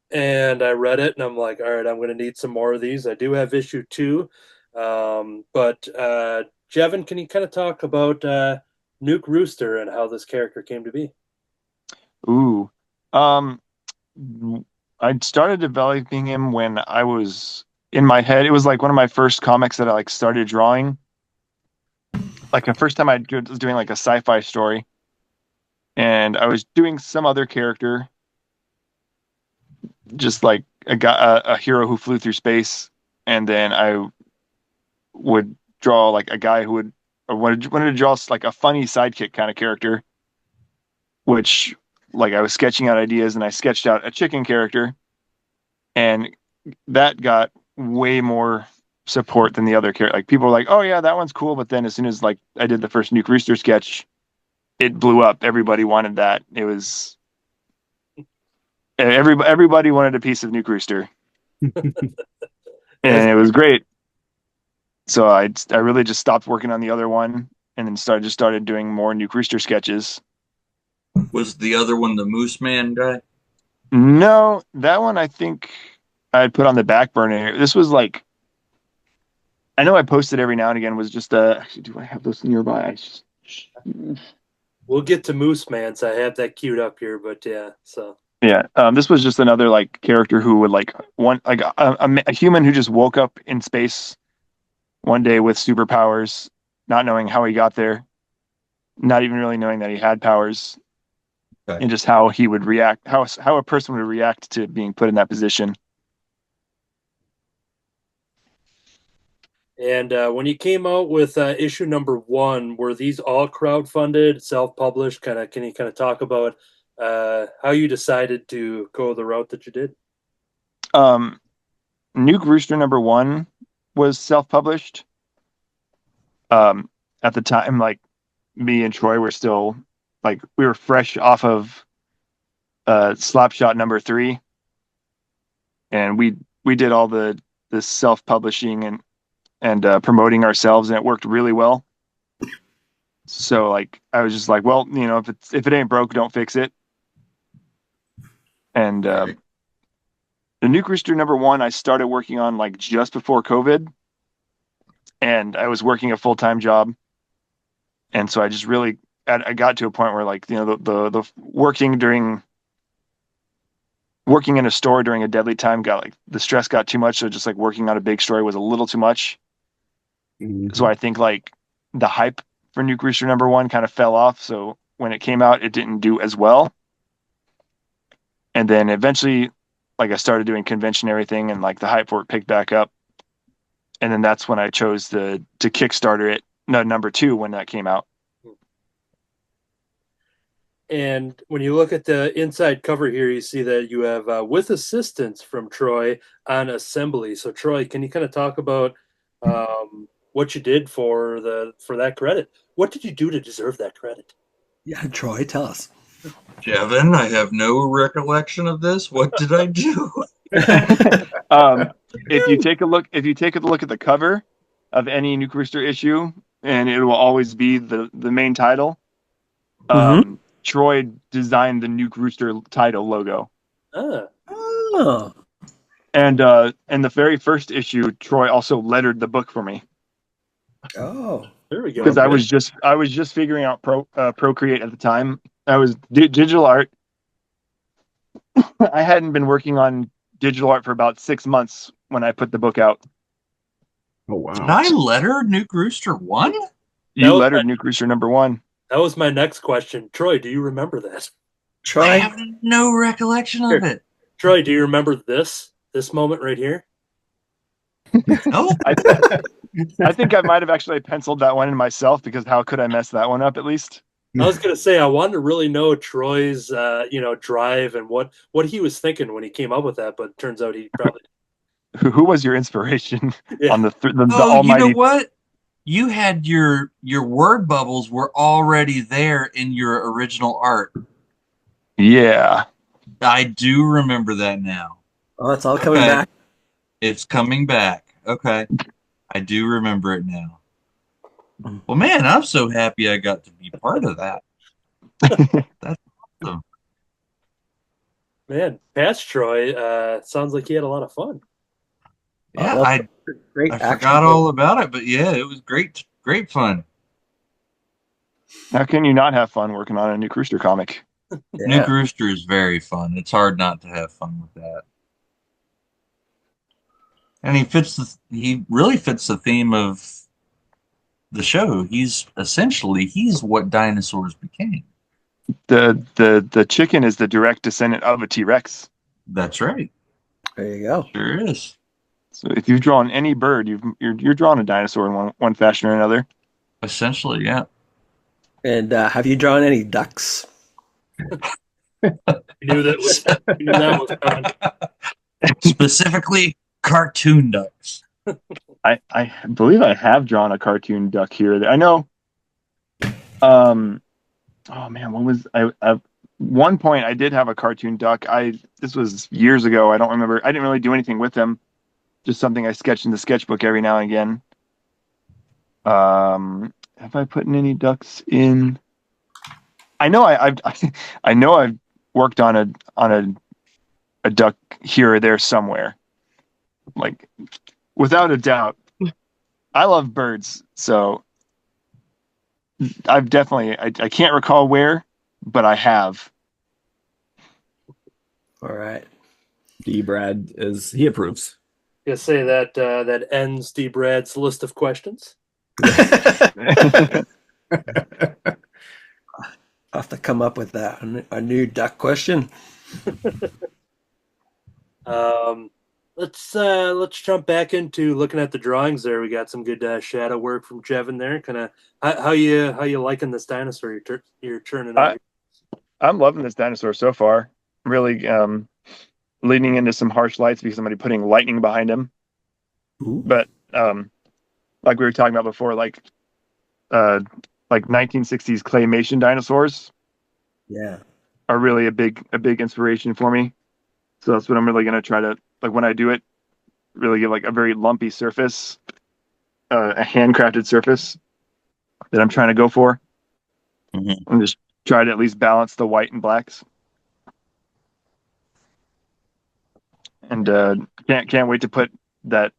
[SPEAKER 3] And I read it, and I'm like, all right, I'm going to need some more of these. I do have issue 2. But Jevin, can you kind of talk about Nuke Rooster and how this character came to be?
[SPEAKER 2] Ooh. I started developing him when I was in my head. It was like one of my first comics that I like started drawing. Like the first time I was doing like a sci-fi story, and I was doing some other character, just like a hero who flew through space, and then I would draw like a guy who wanted to draw like a funny sidekick kind of character, which like I was sketching out ideas, and I sketched out a chicken character, and that got way more support than the other character. Like people were like, "Oh yeah, that one's cool," but then as soon as like I did the first Nuke Rooster sketch, it blew up. Everybody wanted that. It was everybody wanted a piece of Nuke Rooster, and it was great. So I really just stopped working on the other one, and then started doing more Nuke Rooster sketches.
[SPEAKER 6] Was the other one the Moose Man guy?
[SPEAKER 2] No, that one I think I'd put on the back burner. This was like, I know I posted every now and again. Was just actually, do I have those nearby?
[SPEAKER 3] We'll get to Moose Man, so I have that queued up here. But yeah, so.
[SPEAKER 2] Yeah, this was just another like character who would like a human who just woke up in space one day with superpowers, not knowing how he got there, not even really knowing that he had powers,
[SPEAKER 6] okay.
[SPEAKER 2] And just how he would react, how a person would react to being put in that position.
[SPEAKER 3] And when you came out with issue number 1, were these all crowdfunded, self-published? Can you kind of talk about how you decided to go the route that you did?
[SPEAKER 2] Nuke Rooster number 1 was self-published. At the time, like, me and Troy were still, like, we were fresh off of Slapshot number 3, and we did all the self-publishing and promoting ourselves, and it worked really well. So, like, I was just like, well, you know, if it ain't broke, don't fix it. And the Nuke Rooster number 1, I started working on like just before COVID, and I was working a full-time job, and so I just really I got to a point where, like, you know, the working in a store during a deadly time got, like, the stress got too much, so just like working on a big story was a little too much. So I think, like, the hype for Nuke Rooster number 1 kind of fell off, so when it came out, it didn't do as well. And then eventually, like, I started doing convention and everything, and like the hype for it picked back up. And then that's when I chose to Kickstarter it, number 2, when that came out.
[SPEAKER 3] And when you look at the inside cover here, you see that you have with assistance from Troy on assembly. So Troy, can you kind of talk about what you did for that credit? What did you do to deserve that credit?
[SPEAKER 4] Yeah, Troy, tell us.
[SPEAKER 6] Jevin, I have no recollection of this. What did I do?
[SPEAKER 2] If you take a look at the cover of any Nuke Rooster issue, and it will always be the main title. Troy designed the Nuke Rooster title logo.
[SPEAKER 4] Oh.
[SPEAKER 2] And the very first issue, Troy also lettered the book for me.
[SPEAKER 4] Oh.
[SPEAKER 3] There we go.
[SPEAKER 2] Because I was just figuring out Procreate at the time. I was digital art. I hadn't been working on digital art for about 6 months when I put the book out.
[SPEAKER 5] Oh wow!
[SPEAKER 6] Did I letter Nuke Rooster 1?
[SPEAKER 2] You lettered Nuke Rooster number 1.
[SPEAKER 3] That was my next question. Troy, do you remember that?
[SPEAKER 4] Troy,
[SPEAKER 6] I have no recollection of it.
[SPEAKER 3] Troy, do you remember this moment right here?
[SPEAKER 6] No.
[SPEAKER 2] I think I might have actually penciled that one in myself, because how could I mess that one up, at least?
[SPEAKER 3] I was going to say, I wanted to really know Troy's, drive and what he was thinking when he came up with that, but it turns out he probably.
[SPEAKER 2] Who was your inspiration on the
[SPEAKER 6] Oh,
[SPEAKER 2] almighty?
[SPEAKER 6] you know what? You had your word bubbles were already there in your original art.
[SPEAKER 2] Yeah,
[SPEAKER 6] I do remember that now.
[SPEAKER 4] oh, it's all coming
[SPEAKER 6] Okay.
[SPEAKER 4] back.
[SPEAKER 6] It's coming back. Okay. I do remember it now. Well, man, I'm so happy I got to be part of that. That's awesome.
[SPEAKER 3] Man, past Troy, sounds like he had a lot of fun.
[SPEAKER 6] Yeah,
[SPEAKER 4] well,
[SPEAKER 6] I
[SPEAKER 4] Great
[SPEAKER 6] I
[SPEAKER 4] action.
[SPEAKER 6] forgot all about it, but yeah, it was great fun.
[SPEAKER 2] how can you not have fun working on a Nuke Rooster comic?
[SPEAKER 4] Yeah.
[SPEAKER 6] Nuke Rooster is very fun. It's hard not to have fun with that. And he really fits the theme of the show. He's what dinosaurs became.
[SPEAKER 2] The chicken is the direct descendant of a T-Rex.
[SPEAKER 6] That's right.
[SPEAKER 4] There you go.
[SPEAKER 6] Sure is.
[SPEAKER 2] So if you've drawn any bird, you're drawing a dinosaur in one fashion or another.
[SPEAKER 6] Essentially, yeah.
[SPEAKER 4] And have you drawn any ducks?
[SPEAKER 3] You knew that was coming.
[SPEAKER 6] Specifically, cartoon ducks.
[SPEAKER 2] I believe I have drawn a cartoon duck here. I know. Oh man, what was I? At one point, I did have a cartoon duck. This was years ago. I don't remember. I didn't really do anything with them. Just something I sketched in the sketchbook every now and again. Have I put any ducks in? I know I know I've worked on a duck here or there somewhere. Like, without a doubt, I love birds. So I've definitely I can't recall where, but I have.
[SPEAKER 4] All right.
[SPEAKER 5] D. Brad he approves.
[SPEAKER 3] You say that ends D. Brad's list of questions.
[SPEAKER 4] I'll have to come up with that, a new duck question.
[SPEAKER 3] let's jump back into looking at the drawings. There, we got some good shadow work from Jevin there. Kind of how you liking this dinosaur you're churning out?
[SPEAKER 2] I'm loving this dinosaur so far. Really leaning into some harsh lights because I'm going to be putting lightning behind him.
[SPEAKER 4] Ooh.
[SPEAKER 2] But like we were talking about before, like 1960s claymation dinosaurs
[SPEAKER 4] Yeah.
[SPEAKER 2] are really a big inspiration for me. So that's what I'm really going to try to, like, when I do it, really get like a very lumpy surface, a handcrafted surface that I'm trying to go for.
[SPEAKER 6] Mm-hmm.
[SPEAKER 2] And just try to at least balance the white and blacks. And can't wait to put that.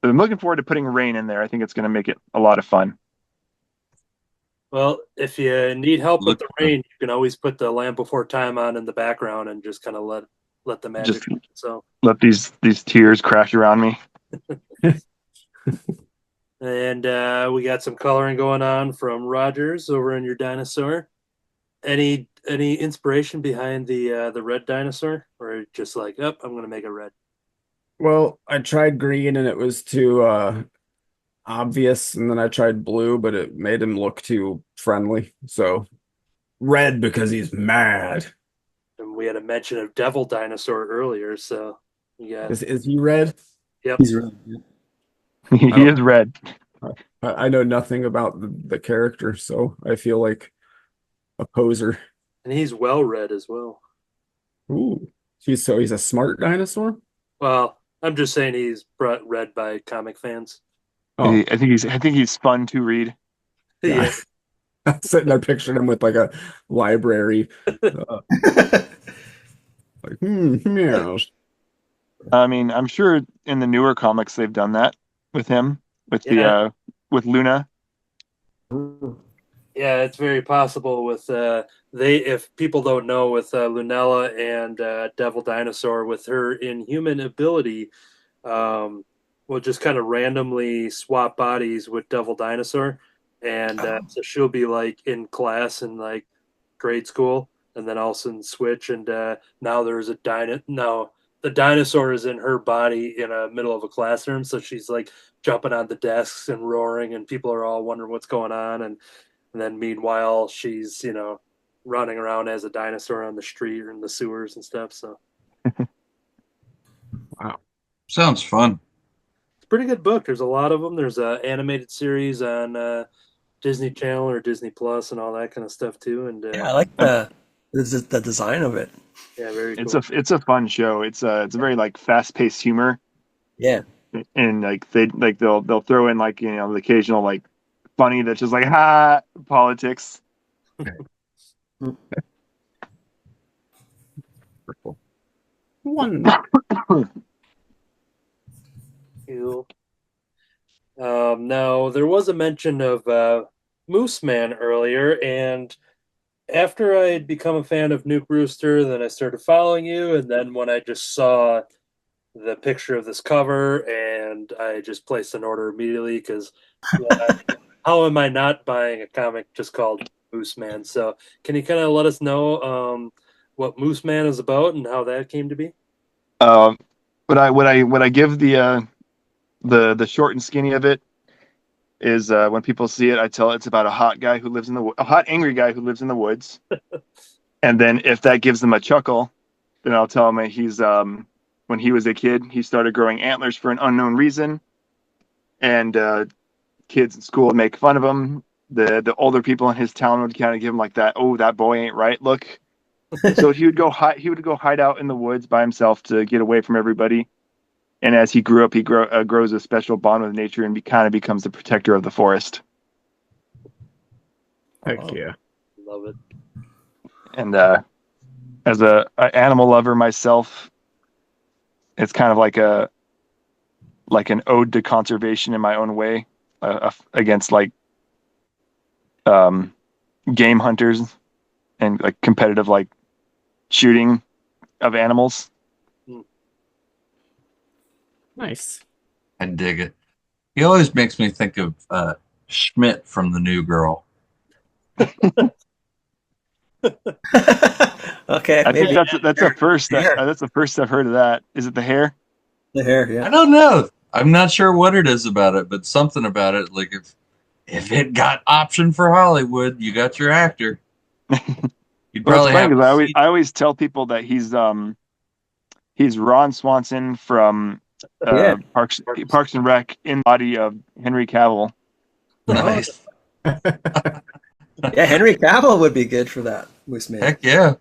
[SPEAKER 2] I'm looking forward to putting rain in there. I think it's going to make it a lot of fun.
[SPEAKER 3] Well, if you need help with the
[SPEAKER 6] Look-
[SPEAKER 3] rain, you can always put the Land Before Time on in the background and just kind of let the magic.
[SPEAKER 2] Just
[SPEAKER 3] So,
[SPEAKER 2] let these tears crash around me.
[SPEAKER 3] and we got some coloring going on from Rodgers over in your dinosaur. Any inspiration behind the red dinosaur, or just like, oh, I'm gonna make it red?
[SPEAKER 5] Well, I tried green and it was too obvious, and then I tried blue, but it made him look too friendly. So red because he's mad.
[SPEAKER 3] And we had a mention of Devil Dinosaur earlier, so you got
[SPEAKER 5] Is he red?
[SPEAKER 3] yep.
[SPEAKER 4] He's really good.
[SPEAKER 2] He is red.
[SPEAKER 5] I know nothing about the character, so I feel like a poser.
[SPEAKER 3] And he's well read as well.
[SPEAKER 5] Ooh, he's a smart dinosaur.
[SPEAKER 3] Well, I'm just saying he's read by comic fans.
[SPEAKER 5] Oh,
[SPEAKER 2] I think he's fun to read.
[SPEAKER 5] yeah.
[SPEAKER 3] Yeah.
[SPEAKER 5] I'm sitting there picturing him with like a library, like yes.
[SPEAKER 2] I mean, I'm sure in the newer comics they've done that with him, with
[SPEAKER 3] Yeah.
[SPEAKER 2] with Luna.
[SPEAKER 3] Yeah, it's very possible with if people don't know, with Lunella and Devil Dinosaur, with her inhuman ability, will just kind of randomly swap bodies with Devil Dinosaur, and so she'll be like in class in like grade school, and then all of a sudden switch, and now there's the dinosaur is in her body in a middle of a classroom, so she's like jumping on the desks and roaring, and people are all wondering what's going on, and then meanwhile, she's, running around as a dinosaur on the street or in the sewers and stuff. So
[SPEAKER 5] Wow.
[SPEAKER 6] Sounds fun.
[SPEAKER 3] it's a pretty good book. There's a lot of them. There's an animated series on Disney Channel or Disney Plus and all that kind of stuff too. And
[SPEAKER 4] Yeah, I like the design of it.
[SPEAKER 3] yeah, very
[SPEAKER 2] It's
[SPEAKER 3] cool.
[SPEAKER 2] a fun show. It's a very like fast paced humor,
[SPEAKER 4] Yeah.
[SPEAKER 2] and like they'll throw in like the occasional like funny that's just like politics.
[SPEAKER 5] One.
[SPEAKER 3] Cool. Now, there was a mention of Moose Man earlier, and after I had become a fan of Nuke Rooster, then I started following you, and then when I just saw the picture of this cover, and I just placed an order immediately because how am I not buying a comic just called Moose Man? So, can you kind of let us know what Moose Man is about and how that came to be?
[SPEAKER 2] What I give the short and skinny of it is when people see it, I tell it's about a hot angry guy who lives in the woods, and then if that gives them a chuckle, then I'll tell them he's when he was a kid, he started growing antlers for an unknown reason, and kids in school would make fun of him. The older people in his town would kind of give him like that, oh, that boy ain't right look. So he would go hide out in the woods by himself to get away from everybody. And as he grew up, he grows a special bond with nature and kind of becomes the protector of the forest.
[SPEAKER 5] Heck yeah.
[SPEAKER 3] Love it.
[SPEAKER 2] And as a animal lover myself, it's kind of like an ode to conservation in my own way, against like game hunters and like competitive like shooting of animals.
[SPEAKER 5] Nice.
[SPEAKER 6] I dig it. He always makes me think of Schmidt from The New Girl.
[SPEAKER 4] Okay.
[SPEAKER 2] I think
[SPEAKER 4] maybe.
[SPEAKER 2] that's a first.
[SPEAKER 4] Hair.
[SPEAKER 2] That's the first I've heard of that. Is it the hair?
[SPEAKER 4] The hair,
[SPEAKER 6] I
[SPEAKER 4] yeah.
[SPEAKER 6] don't know. I'm not sure what it is about it, but something about it. Like if it got optioned for Hollywood, you got your actor. You'd
[SPEAKER 2] Well, it's
[SPEAKER 6] probably
[SPEAKER 2] funny
[SPEAKER 6] have
[SPEAKER 2] because
[SPEAKER 6] to see.
[SPEAKER 2] I always tell people that he's Ron Swanson from
[SPEAKER 4] Yeah.
[SPEAKER 2] Parks and Rec in the body of Henry Cavill.
[SPEAKER 4] Oh,
[SPEAKER 6] Nice.
[SPEAKER 4] yeah, Henry Cavill would be good for that Moose Man.
[SPEAKER 6] Heck yeah.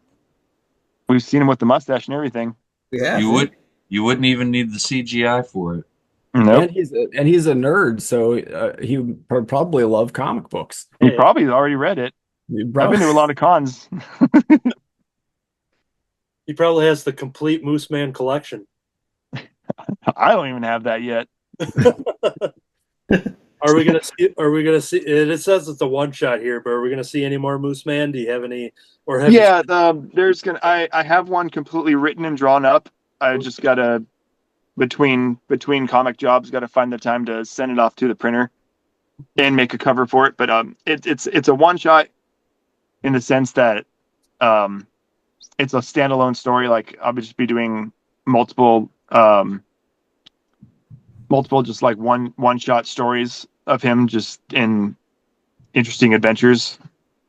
[SPEAKER 2] We've seen him with the mustache and everything.
[SPEAKER 4] We have.
[SPEAKER 6] You
[SPEAKER 4] Yeah.
[SPEAKER 6] you wouldn't even need the CGI for it.
[SPEAKER 2] Nope.
[SPEAKER 5] And he's a nerd, so he would probably love comic books.
[SPEAKER 2] He probably already read it. I've been to a lot of cons.
[SPEAKER 3] He probably has the complete Moose Man collection.
[SPEAKER 2] I don't even have that yet.
[SPEAKER 3] Are we gonna see? Are we gonna see? It says it's a one shot here, but are we gonna see any more Moose Man? Do you have any? Or have
[SPEAKER 2] Yeah, there's gonna. I have one completely written and drawn up. I just gotta between comic jobs, gotta find the time to send it off to the printer and make a cover for it. But it's a one shot in the sense that it's a standalone story. Like I'll just be doing multiple just like one shot stories of him just in interesting adventures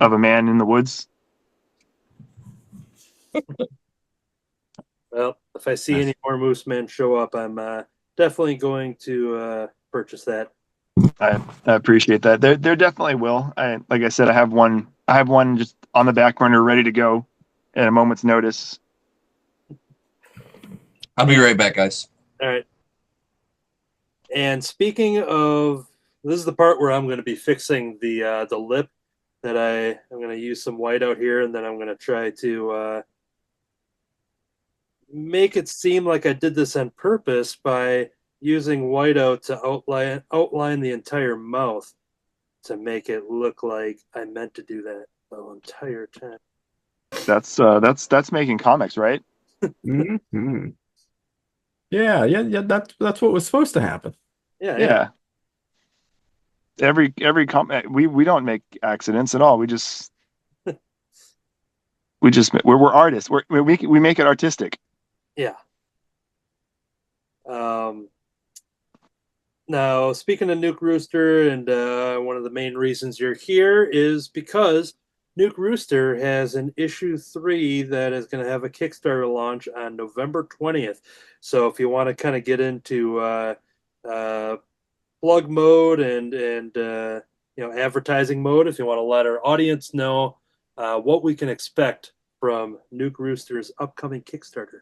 [SPEAKER 2] of a man in the woods.
[SPEAKER 3] Well, if I see any more Moose Men show up, I'm definitely going to purchase that.
[SPEAKER 2] I appreciate that. There definitely will. Like I said, I have one just on the back burner ready to go at a moment's notice.
[SPEAKER 6] I'll be right back, guys.
[SPEAKER 3] All right. And speaking of, this is the part where I'm going to be fixing the lip that I'm going to use some white out here, and then I'm going to try to make it seem like I did this on purpose by using whiteout to outline the entire mouth to make it look like I meant to do that the entire time.
[SPEAKER 2] That's making comics, right?
[SPEAKER 5] Mm-hmm. Yeah. That's what was supposed to happen.
[SPEAKER 3] Yeah.
[SPEAKER 2] Every comic we don't make accidents at all. We're artists. We make it artistic.
[SPEAKER 3] Yeah. Now, speaking of Nuke Rooster, and one of the main reasons you're here is because Nuke Rooster has an issue 3 that is going to have a Kickstarter launch on November 20th. So if you want to kind of get into plug mode and advertising mode, if you want to let our audience know what we can expect from Nuke Rooster's upcoming Kickstarter.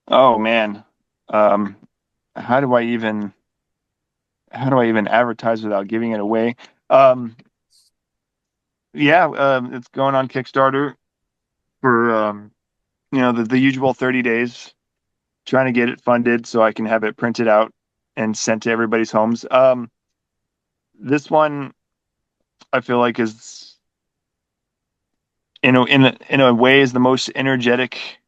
[SPEAKER 2] Oh man, how do I even advertise without giving it away? It's going on Kickstarter for the usual 30 days, trying to get it funded so I can have it printed out and sent to everybody's homes. This one I feel like is in a way is the most energetic.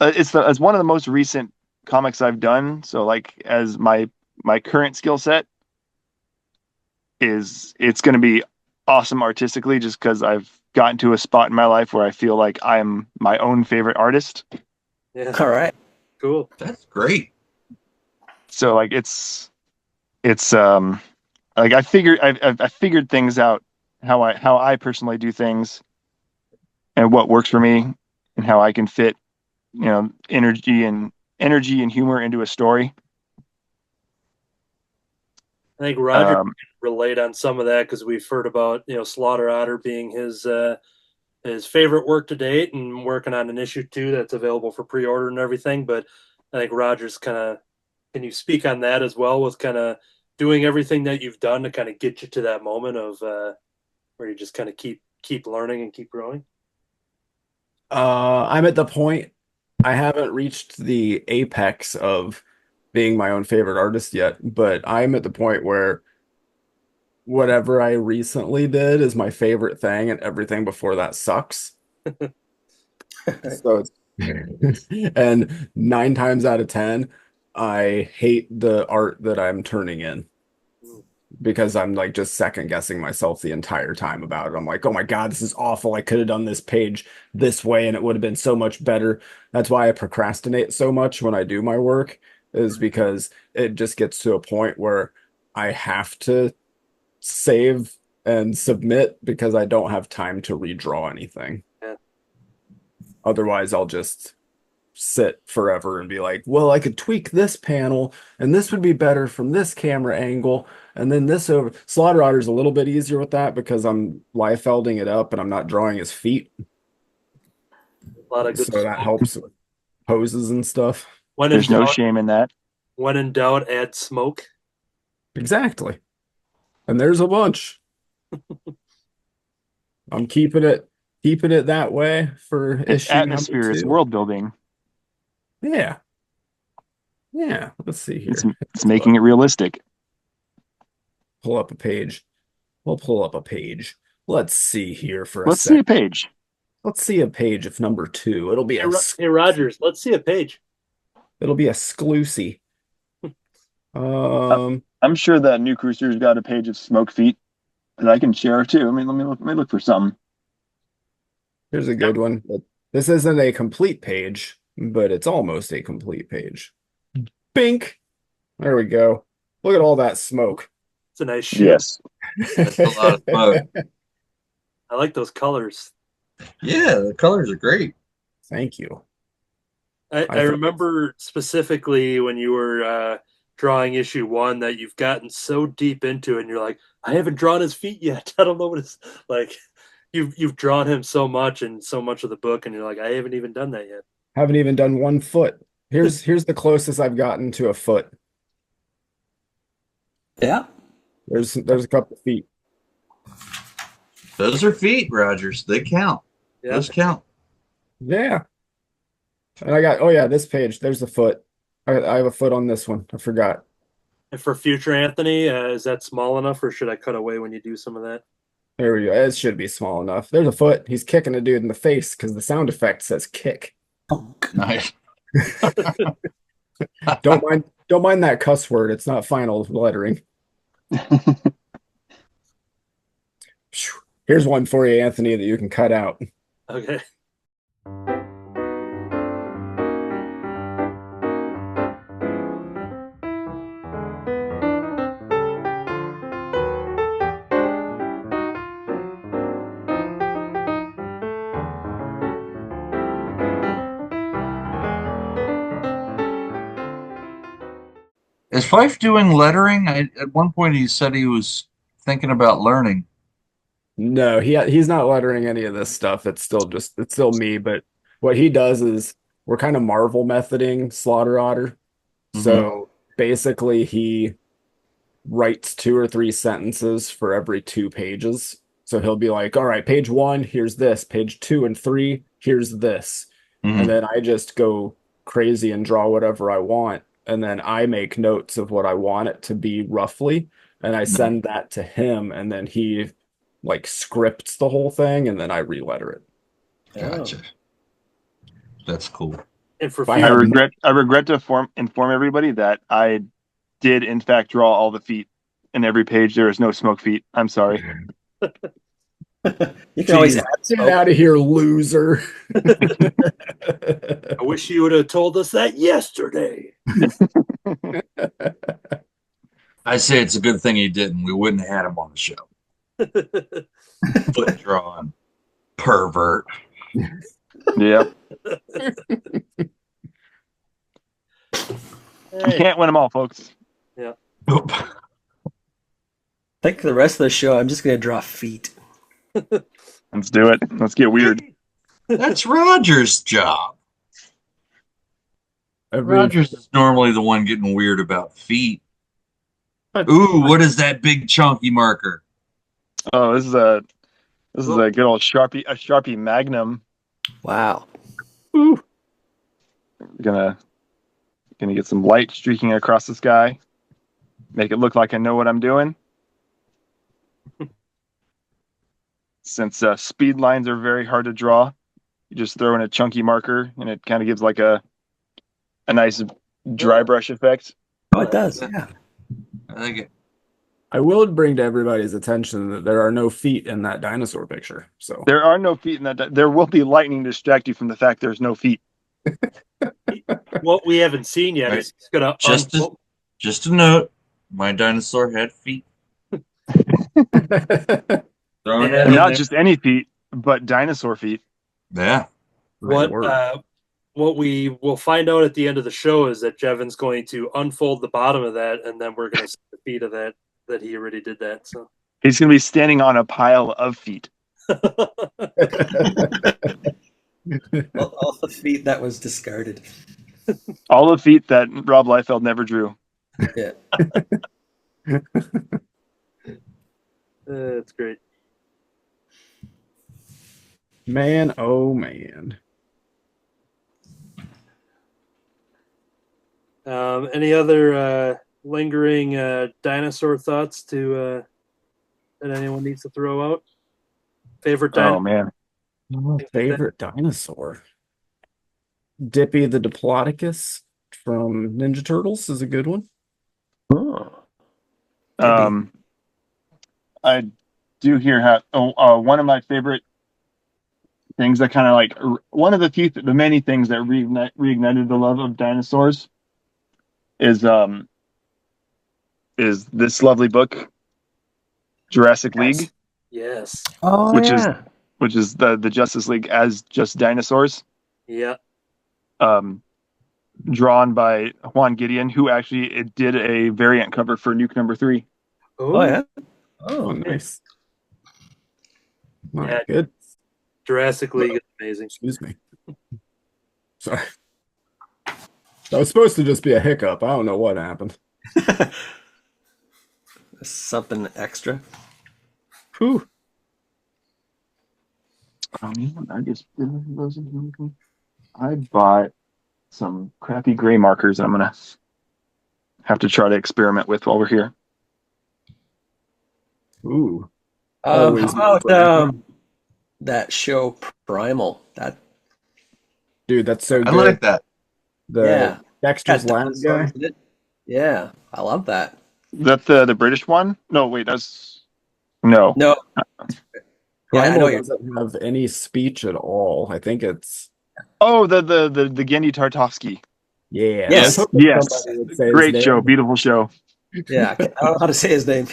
[SPEAKER 2] It's one of the most recent comics I've done. So like as my current skill set it's going to be awesome artistically, just because I've gotten to a spot in my life where I feel like I'm my own favorite artist.
[SPEAKER 3] Yeah.
[SPEAKER 4] All right.
[SPEAKER 3] Cool.
[SPEAKER 6] That's great.
[SPEAKER 2] So like it's like I figured things out, how I personally do things and what works for me and how I can fit energy and humor into a story.
[SPEAKER 3] I think Rodgers can relate on some of that because we've heard about Slaughter Otter being his favorite work to date and working on an issue 2 that's available for pre-order and everything. But I think Rodgers can you speak on that as well, with kind of doing everything that you've done to kind of get you to that moment of where you just kind of keep learning and keep growing?
[SPEAKER 5] I'm at the point, I haven't reached the apex of being my own favorite artist yet, but I'm at the point where whatever I recently did is my favorite thing, and everything before that sucks. So and 9 times out of 10, I hate the art that I'm turning in. because I'm like just second guessing myself the entire time about it. I'm like, oh my God, this is awful. I could have done this page this way and it would have been so much better. That's why I procrastinate so much when I do my work, is because it just gets to a point where I have to save and submit because I don't have time to redraw anything.
[SPEAKER 3] Yeah.
[SPEAKER 5] Otherwise, I'll just sit forever and be like, well, I could tweak this panel and this would be better from this camera angle. And then this over. Slaughter Otter's a little bit easier with that because I'm Liefelding it up and I'm not drawing his feet.
[SPEAKER 3] A lot of good
[SPEAKER 5] So that helps with poses and stuff.
[SPEAKER 3] When
[SPEAKER 2] There's
[SPEAKER 3] in
[SPEAKER 2] no
[SPEAKER 3] doubt,
[SPEAKER 2] shame in that.
[SPEAKER 3] when in doubt, add smoke.
[SPEAKER 5] Exactly. And there's a bunch. I'm keeping it that way for
[SPEAKER 2] It's
[SPEAKER 5] issue number
[SPEAKER 2] atmosphere. It's
[SPEAKER 5] 2.
[SPEAKER 2] world building.
[SPEAKER 5] Yeah. Yeah. Let's see here.
[SPEAKER 2] It's making it realistic.
[SPEAKER 5] Pull up a page. We'll pull up a page. Let's see here for a
[SPEAKER 2] Let's see a
[SPEAKER 5] second.
[SPEAKER 2] page.
[SPEAKER 5] Let's see a page of number 2. It'll be
[SPEAKER 3] Hey, Rodgers, let's see a page.
[SPEAKER 5] it'll be a exclusive.
[SPEAKER 2] I'm sure that Nuke Rooster's got a page of smoke feet that I can share too. I mean, let me look for some.
[SPEAKER 5] Here's a good one. This isn't a complete page, but it's almost a complete page. Bink. There we go. Look at all that smoke.
[SPEAKER 3] It's a nice ship.
[SPEAKER 2] Yes.
[SPEAKER 6] That's a lot of smoke.
[SPEAKER 3] I like those colors.
[SPEAKER 6] Yeah, the colors are great.
[SPEAKER 5] Thank you.
[SPEAKER 3] I remember specifically when you were drawing issue 1 that you've gotten so deep into it and you're like, I haven't drawn his feet yet. I don't know what it's like. You've drawn him so much and so much of the book, and you're like, I haven't even done that yet.
[SPEAKER 5] Haven't even done 1 foot. Here's the closest I've gotten to a foot.
[SPEAKER 4] Yeah.
[SPEAKER 5] There's a couple feet.
[SPEAKER 6] Those are feet, Rodgers. They count.
[SPEAKER 3] Yeah.
[SPEAKER 6] Those count.
[SPEAKER 5] Yeah. And I got this page. There's a foot. I have a foot on this one. I forgot.
[SPEAKER 3] And for future Anthony, is that small enough, or should I cut away when you do some of that?
[SPEAKER 5] There we go. It should be small enough. There's a foot. He's kicking a dude in the face because the sound effect says kick.
[SPEAKER 6] Nice.
[SPEAKER 5] Don't mind that cuss word. It's not final lettering. Here's one for you, Anthony, that you can cut out.
[SPEAKER 3] Okay.
[SPEAKER 6] Is Fife doing lettering? At one point, he said he was thinking about learning.
[SPEAKER 5] No, he's not lettering any of this stuff. It's still me. But what he does is we're kind of Marvel methoding Slaughter Otter. So basically, he writes 2 or 3 sentences for every 2 pages. So he'll be like, all right, page 1, here's this. Page 2 and 3, here's this. And then I just go crazy and draw whatever I want. And then I make notes of what I want it to be roughly. And I send that to him. And then he like scripts the whole thing. And then I re-letter it.
[SPEAKER 6] Gotcha. That's cool.
[SPEAKER 3] And for
[SPEAKER 2] I regret to inform everybody that I did in fact draw all the feet in every page. There is no smoke feet. I'm sorry.
[SPEAKER 4] You can always add
[SPEAKER 5] Get
[SPEAKER 4] smoke.
[SPEAKER 5] out of here, loser.
[SPEAKER 3] I wish you would have told us that yesterday.
[SPEAKER 6] I say it's a good thing he didn't. We wouldn't have had him on the show. Foot drawing. Pervert.
[SPEAKER 2] Yep. You can't win them all, folks.
[SPEAKER 6] Nope.
[SPEAKER 4] I think the rest of the show, I'm just going to draw feet.
[SPEAKER 2] Let's do it. Let's get weird.
[SPEAKER 6] That's Rodgers' job. Rodgers is normally the one getting weird about feet. Ooh, what is that big chunky marker?
[SPEAKER 2] Oh, this is a good old Sharpie Magnum.
[SPEAKER 4] Wow.
[SPEAKER 2] Ooh. Gonna get some light streaking across the sky. Make it look like I know what I'm doing. Since speed lines are very hard to draw, you just throw in a chunky marker and it kind of gives like a nice dry brush effect.
[SPEAKER 4] Oh, it does. Yeah.
[SPEAKER 6] I think it.
[SPEAKER 5] I will bring to everybody's attention that there are no feet in that dinosaur picture. So
[SPEAKER 2] There are no feet in that. There will be lightning to distract you from the fact there's no feet.
[SPEAKER 3] What we haven't seen yet
[SPEAKER 6] Right.
[SPEAKER 3] is he's gonna
[SPEAKER 6] Just a note, my dinosaur had feet. Throwing that
[SPEAKER 2] And
[SPEAKER 6] in
[SPEAKER 2] not
[SPEAKER 6] there.
[SPEAKER 2] just any feet, but dinosaur feet.
[SPEAKER 6] Yeah.
[SPEAKER 5] My word.
[SPEAKER 3] what we will find out at the end of the show is that Jevin's going to unfold the bottom of that, and then we're going to see the feet of that he already did that. So
[SPEAKER 2] He's going to be standing on a pile of feet.
[SPEAKER 4] All the feet that was discarded.
[SPEAKER 2] All the feet that Rob Liefeld never drew.
[SPEAKER 4] Yeah.
[SPEAKER 3] it's great.
[SPEAKER 5] Man, oh man.
[SPEAKER 3] Any other lingering dinosaur thoughts that anyone needs to throw out? Favorite dinosaur?
[SPEAKER 2] Oh, man.
[SPEAKER 5] Favorite dinosaur? Dippy the Diplodocus from Ninja Turtles is a good one.
[SPEAKER 2] I do hear how one of my favorite things that kind of like one of the many things that reignited the love of dinosaurs is this lovely book, Jurassic League,
[SPEAKER 3] Yes.
[SPEAKER 4] Oh,
[SPEAKER 2] which is the Justice League as just dinosaurs.
[SPEAKER 3] Yeah.
[SPEAKER 2] Drawn by Juan Gideon, who actually did a variant cover for Nuke #3.
[SPEAKER 4] Oh, yeah.
[SPEAKER 5] Oh,
[SPEAKER 4] Oh,
[SPEAKER 5] nice. All
[SPEAKER 3] Yeah.
[SPEAKER 5] right, good.
[SPEAKER 3] Jurassic League is amazing.
[SPEAKER 5] Excuse me. Sorry. That was supposed to just be a hiccup. I don't know what happened.
[SPEAKER 4] something extra.
[SPEAKER 5] Whew.
[SPEAKER 2] I bought some crappy gray markers that I'm gonna have to try to experiment with while we're here.
[SPEAKER 5] Ooh.
[SPEAKER 4] How
[SPEAKER 5] Always
[SPEAKER 4] about that show Primal? That
[SPEAKER 5] Dude, that's so
[SPEAKER 6] I
[SPEAKER 5] good.
[SPEAKER 6] like that.
[SPEAKER 5] The Dexter's
[SPEAKER 4] got
[SPEAKER 5] Lab
[SPEAKER 4] dinosaurs
[SPEAKER 5] guy.
[SPEAKER 4] in it. Yeah, I love that.
[SPEAKER 2] That's the British one? No, wait, that's no.
[SPEAKER 4] No. Yeah, I
[SPEAKER 5] Primal
[SPEAKER 4] know you're.
[SPEAKER 5] doesn't have any speech at all. I think it's
[SPEAKER 2] Oh, the Gendy Tartovsky.
[SPEAKER 5] yeah.
[SPEAKER 4] Yes.
[SPEAKER 5] I was hoping
[SPEAKER 2] Yes.
[SPEAKER 5] somebody would say his
[SPEAKER 2] Great
[SPEAKER 5] name.
[SPEAKER 2] show, beautiful show.
[SPEAKER 4] Yeah, I don't know how to say his name.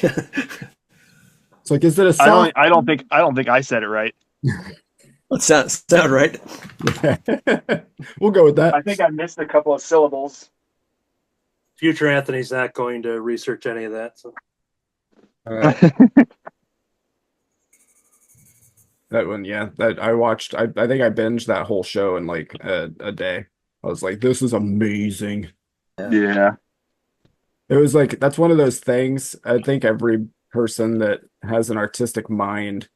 [SPEAKER 5] It's like, is it a sound?
[SPEAKER 2] I don't think I said it right.
[SPEAKER 4] That sound right.
[SPEAKER 5] We'll go with that.
[SPEAKER 2] I think I missed a couple of syllables.
[SPEAKER 3] Future Anthony's not going to research any of that. So.
[SPEAKER 4] All right.
[SPEAKER 5] That one, yeah. That I watched. I think I binged that whole show in like a day. I was like, this is amazing.
[SPEAKER 2] Yeah.
[SPEAKER 5] It was like that's one of those things. I think every person that has an artistic mind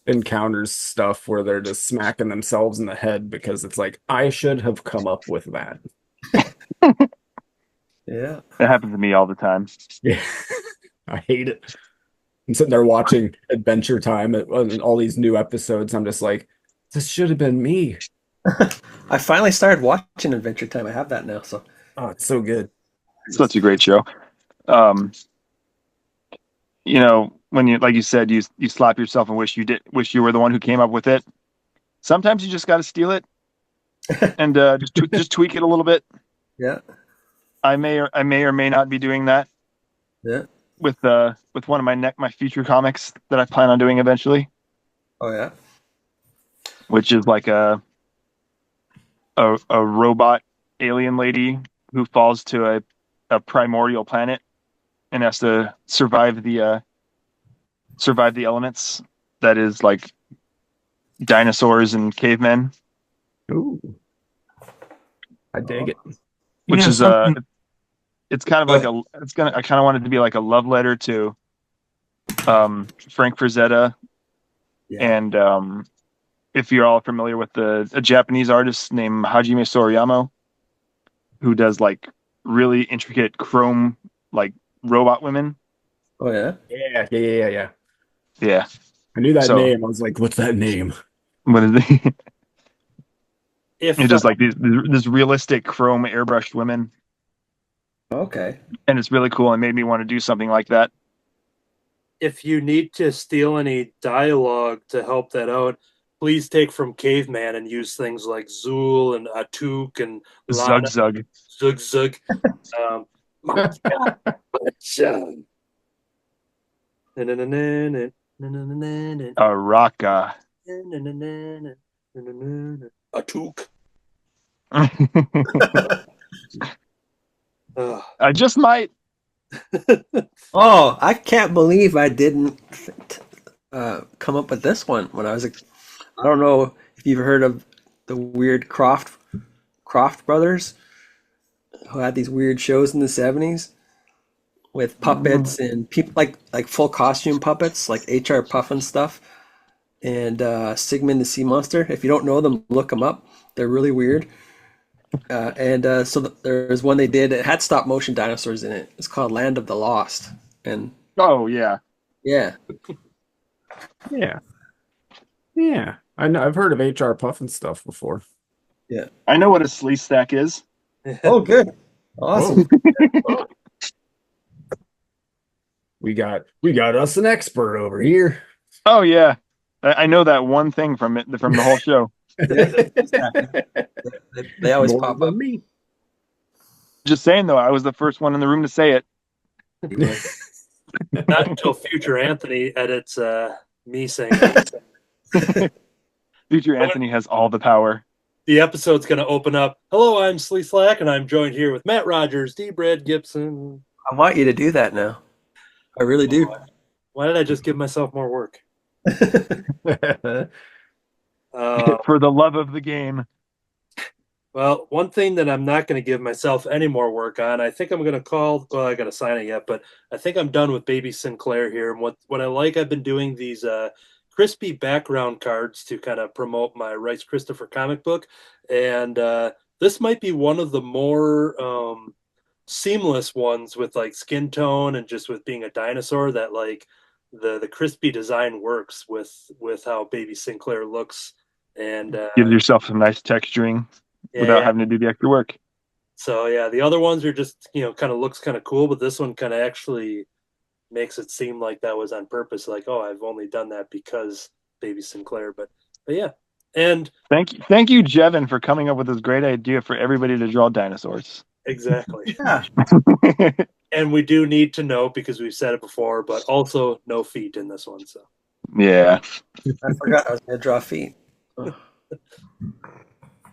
[SPEAKER 5] encounters stuff where they're just smacking themselves in the head because it's like, I should have come up with that.
[SPEAKER 4] Yeah.
[SPEAKER 2] That happens to me all the time.
[SPEAKER 5] Yeah. I hate it. I'm sitting there watching Adventure Time and all these new episodes. I'm just like, this should have been me.
[SPEAKER 4] I finally started watching Adventure Time. I have that now. So
[SPEAKER 5] Oh, it's so good.
[SPEAKER 2] It's such a great show. When you, like you said, you slap yourself and wish you were the one who came up with it. Sometimes you just got to steal it and just tweak it a little bit.
[SPEAKER 4] yeah.
[SPEAKER 2] I may or may not be doing that.
[SPEAKER 4] Yeah.
[SPEAKER 2] With one of my future comics that I plan on doing eventually,
[SPEAKER 4] Oh yeah.
[SPEAKER 2] which is like a robot alien lady who falls to a primordial planet and has to survive the elements. That is like dinosaurs and cavemen,
[SPEAKER 5] Ooh. I dig it.
[SPEAKER 2] which is it's kind of
[SPEAKER 6] Go
[SPEAKER 2] like I kind of want it to be like a love letter to Frank Frazetta.
[SPEAKER 4] Yeah.
[SPEAKER 2] And if you're all familiar with a Japanese artist named Hajime Sorayama, who does like really intricate chrome like robot women.
[SPEAKER 4] Oh yeah.
[SPEAKER 5] Yeah.
[SPEAKER 2] Yeah.
[SPEAKER 5] I knew that
[SPEAKER 2] So-
[SPEAKER 5] name. I was like, what's that name?
[SPEAKER 2] What is it?
[SPEAKER 3] If
[SPEAKER 2] It's just like this realistic chrome airbrushed women.
[SPEAKER 4] Okay.
[SPEAKER 2] And it's really cool and made me want to do something like that.
[SPEAKER 3] if you need to steal any dialogue to help that out, please take from Caveman and use things like Zool and Atuk and
[SPEAKER 2] Zug
[SPEAKER 3] Lana,
[SPEAKER 2] Zug.
[SPEAKER 3] Zug Zug. Macha.
[SPEAKER 2] Araka.
[SPEAKER 3] Atuk.
[SPEAKER 2] I just might.
[SPEAKER 4] Oh, I can't believe I didn't come up with this one when I was. I don't know if you've heard of the weird Croft brothers, who had these weird shows in the 70s with puppets and people like full costume puppets, like HR Puff and stuff, and Sigmund the Sea Monster. If you don't know them, look them up. They're really weird. So there's one they did. It had stop motion dinosaurs in it. It's called Land of the Lost. And
[SPEAKER 2] Oh yeah.
[SPEAKER 4] yeah,
[SPEAKER 5] Yeah. Yeah. I know, I've heard of HR Puff and stuff before.
[SPEAKER 2] I know what a slee stack is.
[SPEAKER 4] oh good, awesome.
[SPEAKER 5] We got us an expert over here.
[SPEAKER 2] Oh yeah. I know that one thing from the whole show.
[SPEAKER 4] They always
[SPEAKER 5] More
[SPEAKER 4] pop
[SPEAKER 5] than
[SPEAKER 4] up.
[SPEAKER 5] me.
[SPEAKER 2] Just saying though, I was the first one in the room to say it.
[SPEAKER 3] Not until future Anthony edits me saying that.
[SPEAKER 2] Future Anthony has all the power.
[SPEAKER 3] The episode's going to open up. Hello, I'm Slee Slack, and I'm joined here with Matt Rodgers, D. Brad Gibson.
[SPEAKER 4] I want you to do that now. I really do.
[SPEAKER 3] Why did I just give myself more work?
[SPEAKER 2] For the love of the game.
[SPEAKER 3] Well, one thing that I'm not going to give myself any more work on, I think I'm going to call, well, I got to sign it yet, but I think I'm done with Baby Sinclair here. And what I like, I've been doing these crispy background cards to kind of promote my Rice Christopher comic book. And this might be one of the more seamless ones with like skin tone and just with being a dinosaur that like the crispy design works with how Baby Sinclair looks. And
[SPEAKER 2] Give yourself some nice texturing without having to do the extra work.
[SPEAKER 3] So yeah, the other ones are just, kind of looks kind of cool, but this one kind of actually makes it seem like that was on purpose. Like, oh, I've only done that because Baby Sinclair. But yeah. And
[SPEAKER 2] Thank you, Jevin, for coming up with this great idea for everybody to draw dinosaurs.
[SPEAKER 3] exactly.
[SPEAKER 4] Yeah.
[SPEAKER 3] And we do need to know, because we've said it before, but also no feet in this one. So
[SPEAKER 2] Yeah.
[SPEAKER 4] I forgot I was going to draw feet.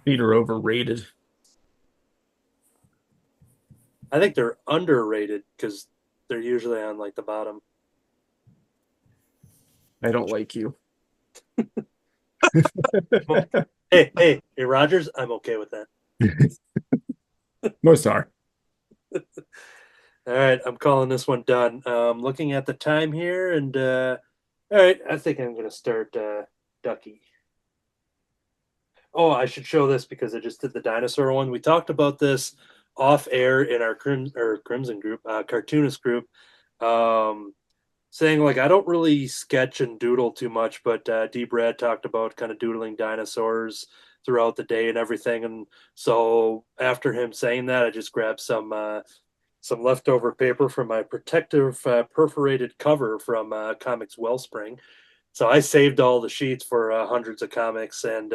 [SPEAKER 5] Feet are overrated.
[SPEAKER 3] I think they're underrated because they're usually on like the bottom.
[SPEAKER 5] I don't like you.
[SPEAKER 3] Hey, Rodgers, I'm okay with that.
[SPEAKER 5] Most are.
[SPEAKER 3] All right, I'm calling this one done. Looking at the time here, and all right, I think I'm going to start Ducky. Oh, I should show this because I just did the dinosaur one. We talked about this off air in our Crimson group, cartoonist group, saying like I don't really sketch and doodle too much, but D. Brad talked about kind of doodling dinosaurs throughout the day and everything. And so after him saying that, I just grabbed some leftover paper from my protective perforated cover from Comics Wellspring. So I saved all the sheets for hundreds of comics, and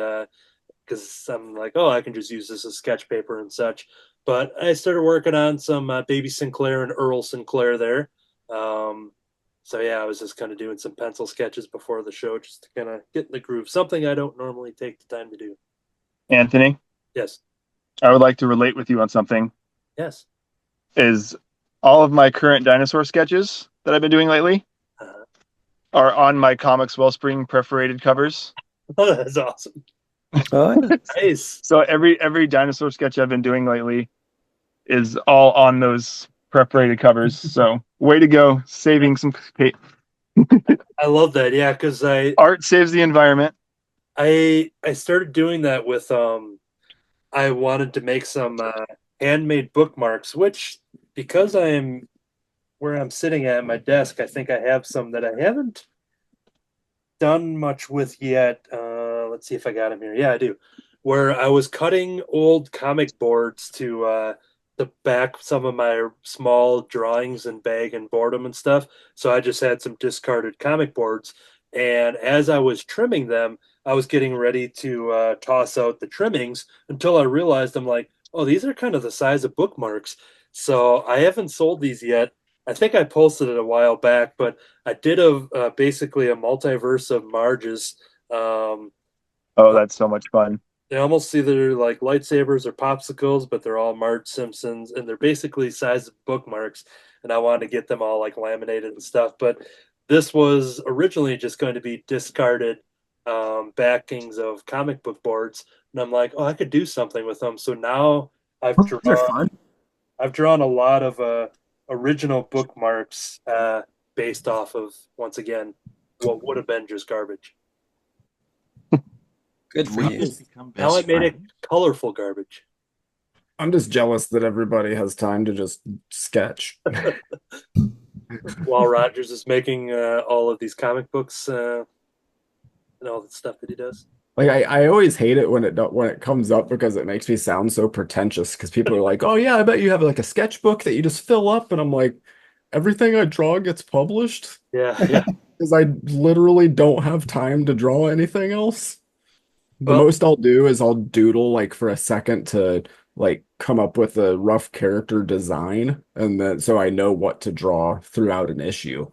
[SPEAKER 3] because I'm like, oh, I can just use this as sketch paper and such. But I started working on some Baby Sinclair and Earl Sinclair there. So yeah, I was just kind of doing some pencil sketches before the show just to kind of get in the groove. Something I don't normally take the time to do.
[SPEAKER 2] Anthony,
[SPEAKER 3] Yes.
[SPEAKER 2] I would like to relate with you on something.
[SPEAKER 3] Yes.
[SPEAKER 2] Is all of my current dinosaur sketches that I've been doing lately are on my Comics Wellspring perforated covers.
[SPEAKER 3] Oh, that's awesome.
[SPEAKER 4] Oh, yeah.
[SPEAKER 3] Nice.
[SPEAKER 2] So every dinosaur sketch I've been doing lately is all on those perforated covers. So way to go, saving some paper.
[SPEAKER 3] I love that. Yeah, because
[SPEAKER 2] Art saves the environment.
[SPEAKER 3] I started doing that with I wanted to make some handmade bookmarks, which because I'm where I'm sitting at my desk, I think I have some that I haven't done much with yet. Let's see if I got them here. Yeah, I do. Where I was cutting old comic boards to to back some of my small drawings and bag and boredom and stuff. So I just had some discarded comic boards. And as I was trimming them, I was getting ready to toss out the trimmings until I realized I'm like, oh, these are kind of the size of bookmarks. So I haven't sold these yet. I think I posted it a while back, but I did basically a multiverse of Marges.
[SPEAKER 2] Oh, that's so much fun.
[SPEAKER 3] They almost either like lightsabers or popsicles, but they're all Marge Simpsons, and they're basically size of bookmarks. And I wanted to get them all like laminated and stuff. But this was originally just going to be discarded backings of comic book boards, and I'm like, oh, I could do something with them. So now
[SPEAKER 4] They're fun.
[SPEAKER 3] I've drawn a lot of original bookmarks based off of, once again, what would have been just garbage.
[SPEAKER 4] Good for you.
[SPEAKER 3] Now I made it colorful garbage.
[SPEAKER 5] I'm just jealous that everybody has time to just sketch.
[SPEAKER 3] While Rodgers is making all of these comic books and all the stuff that he does.
[SPEAKER 5] Like I always hate it when it comes up because it makes me sound so pretentious because people are like, "Oh yeah, I bet you have like a sketchbook that you just fill up," and I'm like, "Everything I draw gets published."
[SPEAKER 3] Yeah.
[SPEAKER 5] Because I literally don't have time to draw anything else. The most I'll do is I'll doodle like for a second to like come up with a rough character design, and then so I know what to draw throughout an issue.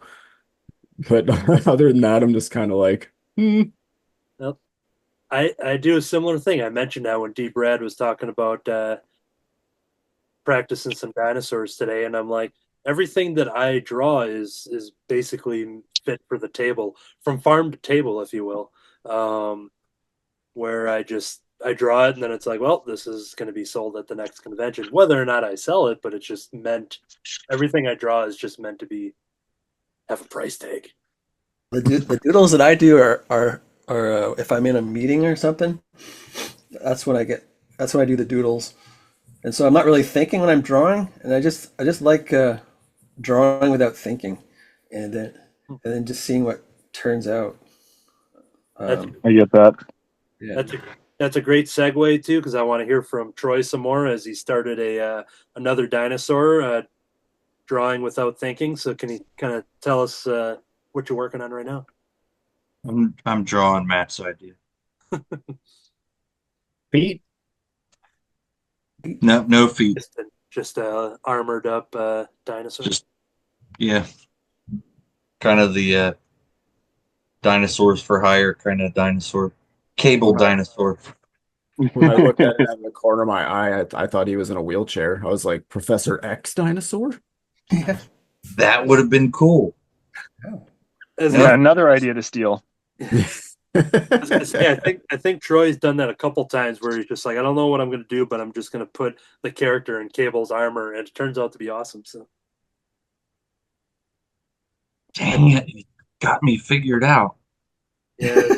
[SPEAKER 5] But other than that, I'm just kind of like,
[SPEAKER 3] Well, I do a similar thing. I mentioned that when Deep Red was talking about practicing some dinosaurs today, and I'm like, everything that I draw is basically fit for the table, from farm to table, if you will. Where I draw it, and then it's like, well, this is going to be sold at the next convention, whether or not I sell it. But it's just meant, everything I draw is just meant to have a price tag.
[SPEAKER 4] The doodles that I do are if I'm in a meeting or something, that's when I do the doodles, and so I'm not really thinking when I'm drawing, and I just like drawing without thinking, and then just seeing what turns out.
[SPEAKER 2] I get that.
[SPEAKER 4] Yeah.
[SPEAKER 3] That's a great segue too, because I want to hear from Troy some more as he started another dinosaur drawing without thinking. So can you kind of tell us what you're working on right now?
[SPEAKER 6] I'm drawing Matt's idea.
[SPEAKER 5] feet.
[SPEAKER 6] No feet.
[SPEAKER 3] Just armored up dinosaur.
[SPEAKER 6] Yeah, kind of the dinosaurs for hire kind of dinosaur, cable dinosaur.
[SPEAKER 5] When I looked at it out of the corner of my eye, I thought he was in a wheelchair. I was like, Professor X dinosaur?
[SPEAKER 4] Yeah.
[SPEAKER 6] That would have been cool.
[SPEAKER 2] Yeah, another idea to steal.
[SPEAKER 3] I think Troy's done that a couple times where he's just like, I don't know what I'm going to do, but I'm just going to put the character in Cable's armor, and it turns out to be awesome. So,
[SPEAKER 6] Dang it, you got me figured out.
[SPEAKER 3] yeah,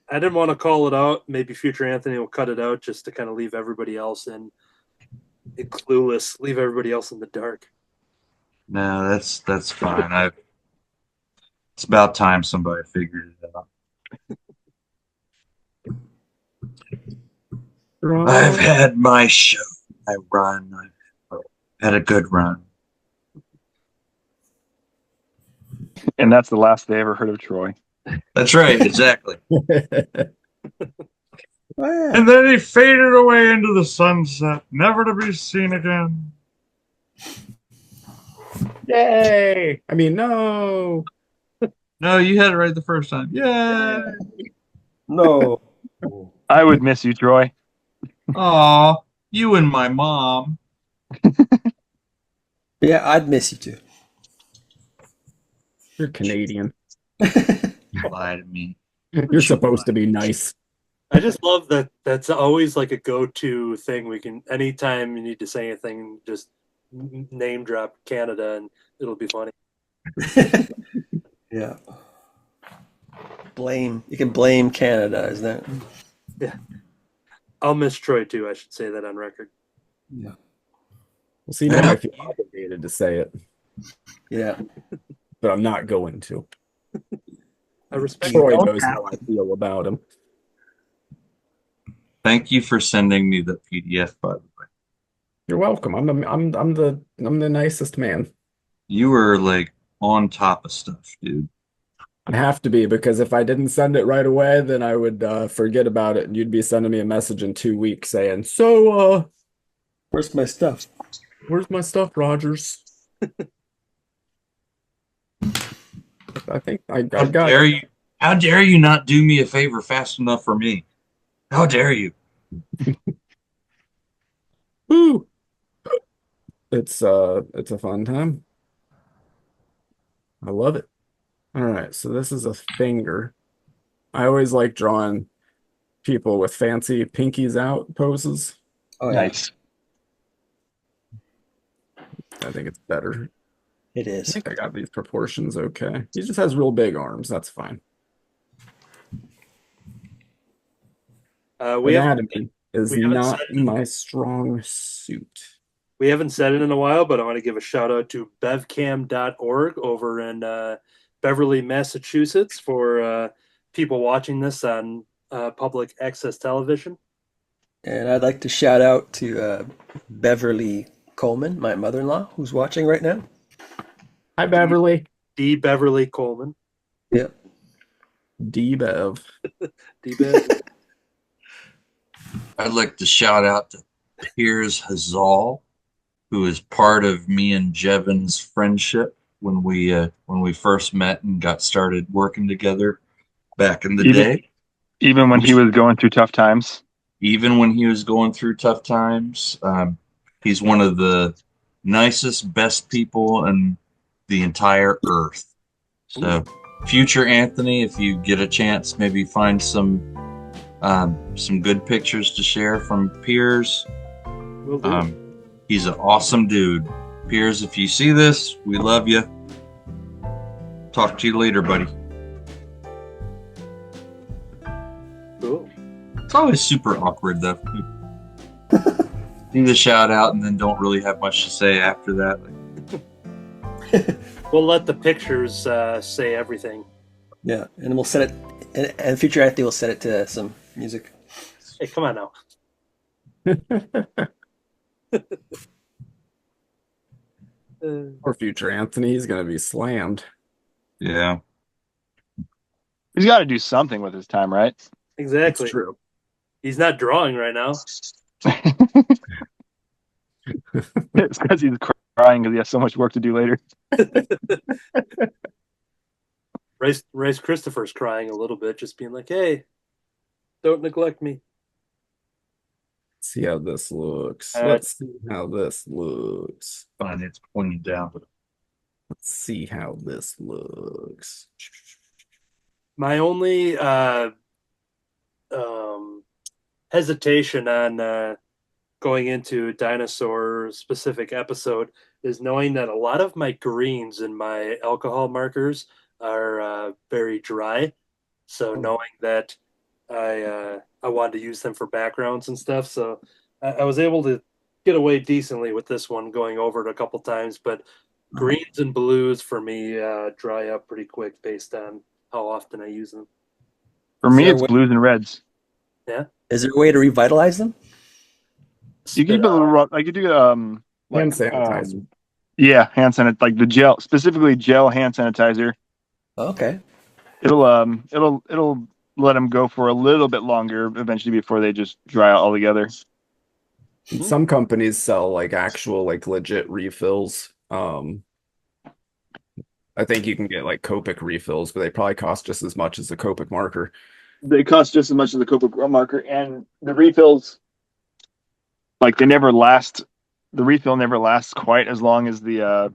[SPEAKER 3] I didn't want to call it out. Maybe future Anthony will cut it out just to kind of leave everybody else in clueless, leave everybody else in the dark.
[SPEAKER 6] No, that's fine. It's about time somebody figured it out. I've had my show. I run. I've had a good run.
[SPEAKER 2] And that's the last they ever heard of Troy.
[SPEAKER 6] That's right, exactly.
[SPEAKER 4] Oh, yeah.
[SPEAKER 6] And then he faded away into the sunset, never to be seen again.
[SPEAKER 5] Yay! I mean, no.
[SPEAKER 6] No, you had it right the first time. Yay!
[SPEAKER 4] No.
[SPEAKER 2] I would miss you, Troy.
[SPEAKER 6] Aw, you and my mom.
[SPEAKER 4] Yeah, I'd miss you too.
[SPEAKER 5] You're Canadian.
[SPEAKER 6] Lie to me.
[SPEAKER 5] You're supposed to be nice.
[SPEAKER 3] I just love that. That's always like a go-to thing. We can, anytime you need to say anything, just name drop Canada, and it'll be funny.
[SPEAKER 4] Yeah. You can blame Canada, isn't that?
[SPEAKER 3] Yeah. I'll miss Troy too. I should say that on record.
[SPEAKER 4] Yeah.
[SPEAKER 5] Well, see, now I feel obligated to say it,
[SPEAKER 4] Yeah.
[SPEAKER 5] but I'm not going to.
[SPEAKER 3] I respect
[SPEAKER 5] Troy
[SPEAKER 4] don't
[SPEAKER 5] knows
[SPEAKER 4] have
[SPEAKER 5] how I feel about him.
[SPEAKER 6] Thank you for sending me the PDF, by the way.
[SPEAKER 5] You're welcome. I'm the nicest man.
[SPEAKER 6] You were like on top of stuff, dude.
[SPEAKER 5] I'd have to be because if I didn't send it right away, then I would forget about it, and you'd be sending me a message in 2 weeks saying, "So,
[SPEAKER 4] Where's my stuff?
[SPEAKER 5] where's my stuff, Rodgers?" I think I
[SPEAKER 6] How
[SPEAKER 5] got
[SPEAKER 6] dare
[SPEAKER 5] it.
[SPEAKER 6] you? How dare you not do me a favor fast enough for me? How dare you?
[SPEAKER 5] Woo! It's a fun time. I love it. All right, so this is a finger. I always like drawing people with fancy pinkies out poses.
[SPEAKER 4] Oh yeah,
[SPEAKER 2] Nice.
[SPEAKER 5] I think it's better.
[SPEAKER 4] it
[SPEAKER 5] I
[SPEAKER 4] is.
[SPEAKER 5] think I got these proportions okay. He just has real big arms. That's fine.
[SPEAKER 3] We haven't
[SPEAKER 5] Anatomy is
[SPEAKER 3] we haven't
[SPEAKER 5] not
[SPEAKER 3] said-
[SPEAKER 5] my strong suit.
[SPEAKER 3] we haven't said it in a while, but I want to give a shout out to bevcam.org over in Beverly, Massachusetts for people watching this on public access television.
[SPEAKER 4] And I'd like to shout out to Beverly Coleman, my mother-in-law, who's watching right now.
[SPEAKER 5] Hi, Beverly.
[SPEAKER 3] D. Beverly Coleman.
[SPEAKER 4] Yep.
[SPEAKER 5] D-Bev.
[SPEAKER 3] D. Bev.
[SPEAKER 6] I'd like to shout out to Piers Hazal, who is part of me and Jevin's friendship when we first met and got started working together back in the day.
[SPEAKER 2] Even when he was going through tough times.
[SPEAKER 6] Even when he was going through tough times, he's one of the nicest, best people in the entire earth. So, future Anthony, if you get a chance, maybe find some good pictures to share from Piers.
[SPEAKER 3] Will do.
[SPEAKER 6] He's an awesome dude. Piers, if you see this, we love you. Talk to you later, buddy.
[SPEAKER 3] Cool.
[SPEAKER 6] It's always super awkward, though. Do the shout out and then don't really have much to say after that.
[SPEAKER 3] We'll let the pictures say everything.
[SPEAKER 4] Yeah, and we'll set it. And future Anthony will set it to some music.
[SPEAKER 3] Hey, come on now.
[SPEAKER 5] Or future Anthony, he's gonna be slammed.
[SPEAKER 6] Yeah.
[SPEAKER 2] He's got to do something with his time, right?
[SPEAKER 3] Exactly.
[SPEAKER 5] It's true.
[SPEAKER 3] He's not drawing right now.
[SPEAKER 2] It's because he's crying because he has so much work to do later.
[SPEAKER 3] Rice Christopher's crying a little bit, just being like, "Hey, don't neglect me."
[SPEAKER 5] Let's see how this looks.
[SPEAKER 3] Uh,
[SPEAKER 5] Let's see how this looks.
[SPEAKER 6] Fine, it's pointing down. But
[SPEAKER 5] Let's see how this looks.
[SPEAKER 3] My only hesitation on going into a dinosaur specific episode is knowing that a lot of my greens and my alcohol markers are very dry. So knowing that I wanted to use them for backgrounds and stuff, so I was able to get away decently with this one, going over it a couple times. But greens and blues for me dry up pretty quick based on how often I use them.
[SPEAKER 2] For me,
[SPEAKER 4] So
[SPEAKER 2] it's
[SPEAKER 4] what-
[SPEAKER 2] blues and reds.
[SPEAKER 4] Is there a way to revitalize them?
[SPEAKER 2] You can like you do
[SPEAKER 5] Hand
[SPEAKER 2] like
[SPEAKER 5] sanitizer.
[SPEAKER 2] yeah, hand sanitizer, like the gel, specifically gel hand sanitizer.
[SPEAKER 4] Okay.
[SPEAKER 2] It'll let them go for a little bit longer eventually before they just dry out altogether.
[SPEAKER 5] Some companies sell like actual like legit refills. I think you can get like Copic refills, but they probably cost just as much as the Copic marker.
[SPEAKER 2] They cost just as much as the Copic marker, and the refills, like they never last. The refill never lasts quite as long as the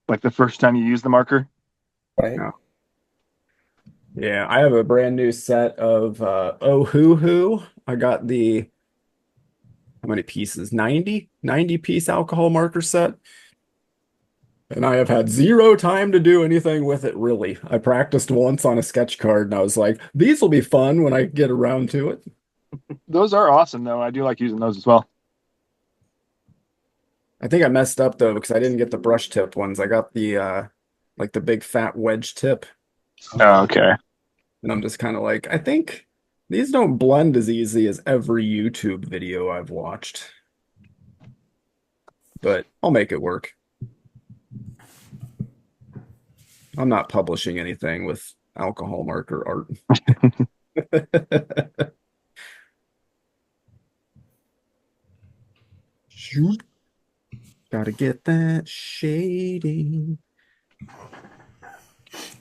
[SPEAKER 2] like the first time you use the marker.
[SPEAKER 4] Right.
[SPEAKER 5] Yeah. Yeah, I have a brand new set of Oh Hoo Hoo. I got the how many pieces? 90 piece alcohol marker set. And I have had zero time to do anything with it, really. I practiced once on a sketch card and I was like, these will be fun when I get around to it.
[SPEAKER 2] Those are awesome, though. I do like using those as well.
[SPEAKER 5] I think I messed up though because I didn't get the brush tip ones. I got the like the big fat wedge tip.
[SPEAKER 2] Oh, okay.
[SPEAKER 5] And I'm just kind of like, I think these don't blend as easy as every YouTube video I've watched. but I'll make it work. I'm not publishing anything with alcohol marker art. Shoot. Gotta get that shading.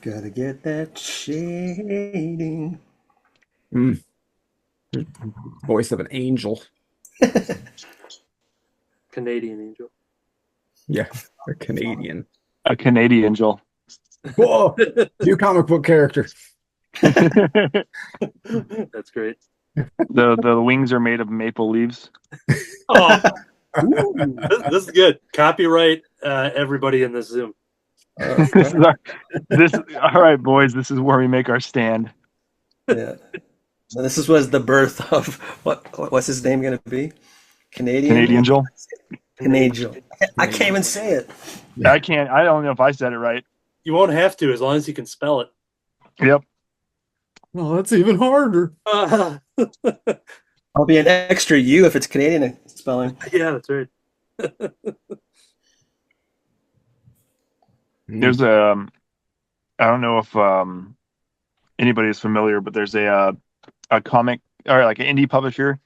[SPEAKER 4] Gotta get that shading.
[SPEAKER 5] Voice of an angel.
[SPEAKER 3] Canadian angel.
[SPEAKER 5] Yeah, a Canadian.
[SPEAKER 2] A Canadian angel.
[SPEAKER 5] Whoa, new comic book character.
[SPEAKER 2] The
[SPEAKER 3] That's great.
[SPEAKER 2] wings are made of maple leaves.
[SPEAKER 3] Oh, this is good. Copyright everybody in this Zoom.
[SPEAKER 2] This is all right, boys. This is where we make our stand.
[SPEAKER 4] Yeah. So this was the birth of what's his name going to be? Canadian
[SPEAKER 2] angel.
[SPEAKER 4] Canadian. I can't even say it.
[SPEAKER 2] I can't. I don't know if I said it right.
[SPEAKER 3] You won't have to as long as you can spell it.
[SPEAKER 2] Yep.
[SPEAKER 5] Well, that's even harder.
[SPEAKER 4] I'll be an extra U if it's Canadian spelling.
[SPEAKER 3] Yeah, that's right.
[SPEAKER 2] There's I don't know if anybody is familiar, but there's a comic or like an indie publisher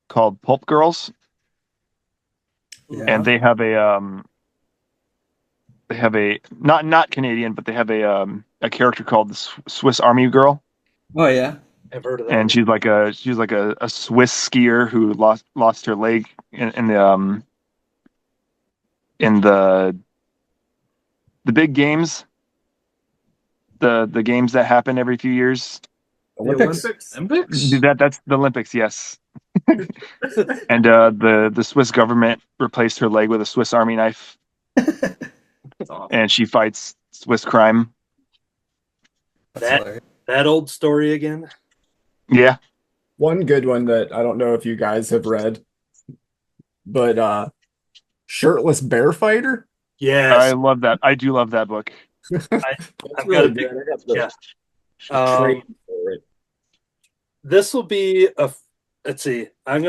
[SPEAKER 2] called Pulp Girls, and they have a not Canadian, but they have a character called the Swiss Army Girl.
[SPEAKER 4] Oh yeah,
[SPEAKER 3] I've heard of that.
[SPEAKER 2] And she's like a Swiss skier who lost her leg in the big games, the games that happen every few years.
[SPEAKER 4] Olympics.
[SPEAKER 2] That's the Olympics, yes. And the Swiss government replaced her leg with a Swiss Army knife, and she fights Swiss crime.
[SPEAKER 3] That old story again.
[SPEAKER 2] Yeah.
[SPEAKER 5] One good one that I don't know if you guys have read, but Shirtless Bear Fighter.
[SPEAKER 3] Yes,
[SPEAKER 2] I love that. I do love that book.
[SPEAKER 3] I've got a big
[SPEAKER 5] yeah.
[SPEAKER 3] This will be a. Let's see. I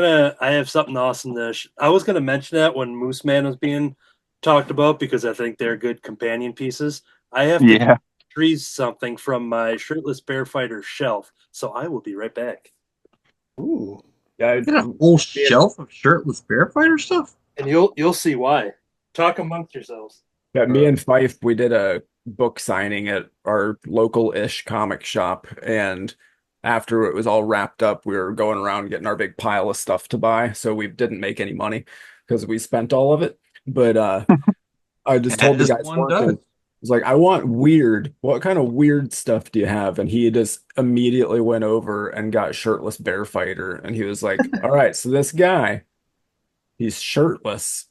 [SPEAKER 3] have something awesome I was gonna mention that when Moose Man was being talked about because I think they're good companion pieces. I have to retrieve something from my Shirtless Bear Fighter shelf, so I will be right back.
[SPEAKER 4] Ooh.
[SPEAKER 5] Yeah,
[SPEAKER 6] You got a whole shelf of Shirtless Bear Fighter stuff?
[SPEAKER 3] And you'll see why. Talk amongst yourselves.
[SPEAKER 5] Yeah, me and Fife, we did a book signing at our local-ish comic shop, and after it was all wrapped up, we were going around getting our big pile of stuff to buy, so we didn't make any money because we spent all of it. But I just told the guys working, I was like, I want weird. What kind of weird stuff do you have? And he just immediately went over and got Shirtless Bear Fighter, and he was like, all right, so this guy, he's shirtless,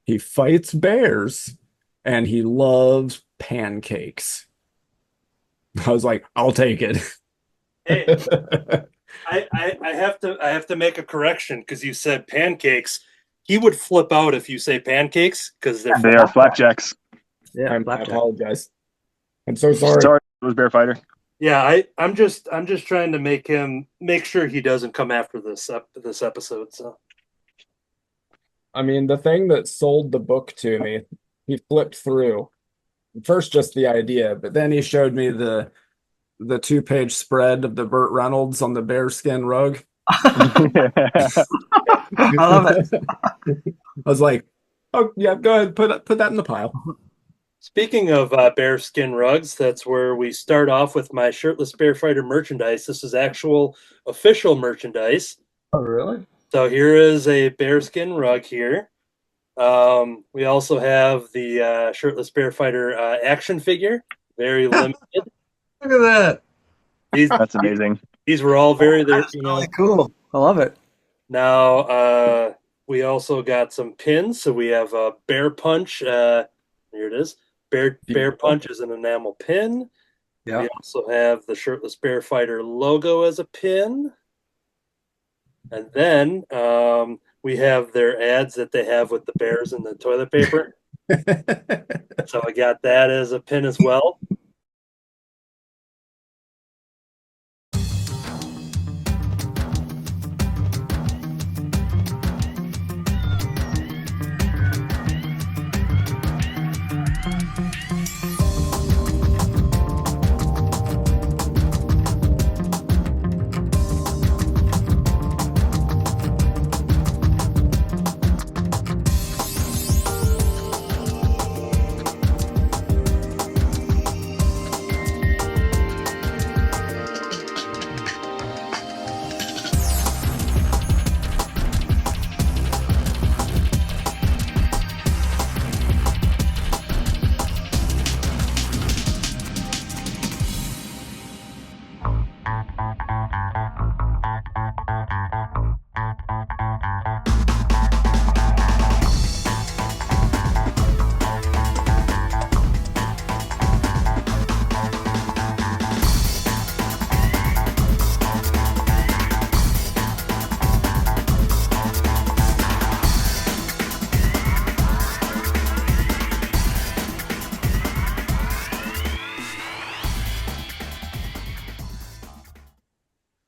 [SPEAKER 5] he fights bears, and he loves pancakes. I was like, I'll take it.
[SPEAKER 3] Hey, I have to make a correction because you said pancakes. He would flip out if you say pancakes because they
[SPEAKER 2] are flapjacks.
[SPEAKER 4] Yeah,
[SPEAKER 5] I apologize. I'm so sorry.
[SPEAKER 2] Sorry, it was Bear Fighter.
[SPEAKER 3] Yeah, I'm just trying to make sure he doesn't come after this episode. So,
[SPEAKER 5] I mean, the thing that sold the book to me, he flipped through first just the idea, but then he showed me the 2-page spread of the Burt Reynolds on the bearskin rug.
[SPEAKER 4] I love it.
[SPEAKER 5] I was like, oh yeah, go ahead, put that in the pile.
[SPEAKER 3] speaking of bearskin rugs, that's where we start off with my Shirtless Bear Fighter merchandise. This is actual official merchandise.
[SPEAKER 4] Oh, really?
[SPEAKER 3] So here is a bearskin rug here. We also have the Shirtless Bear Fighter action figure, very limited.
[SPEAKER 6] Look at that.
[SPEAKER 2] That's amazing.
[SPEAKER 3] These were all very
[SPEAKER 4] Really cool. I love it.
[SPEAKER 3] Now we also got some pins. So we have a Bear Punch. Here it is. Bear Punch is an enamel pin.
[SPEAKER 4] Yeah.
[SPEAKER 3] We also have the Shirtless Bear Fighter logo as a pin. And then we have their ads that they have with the bears and the toilet paper. So I got that as a pin as well.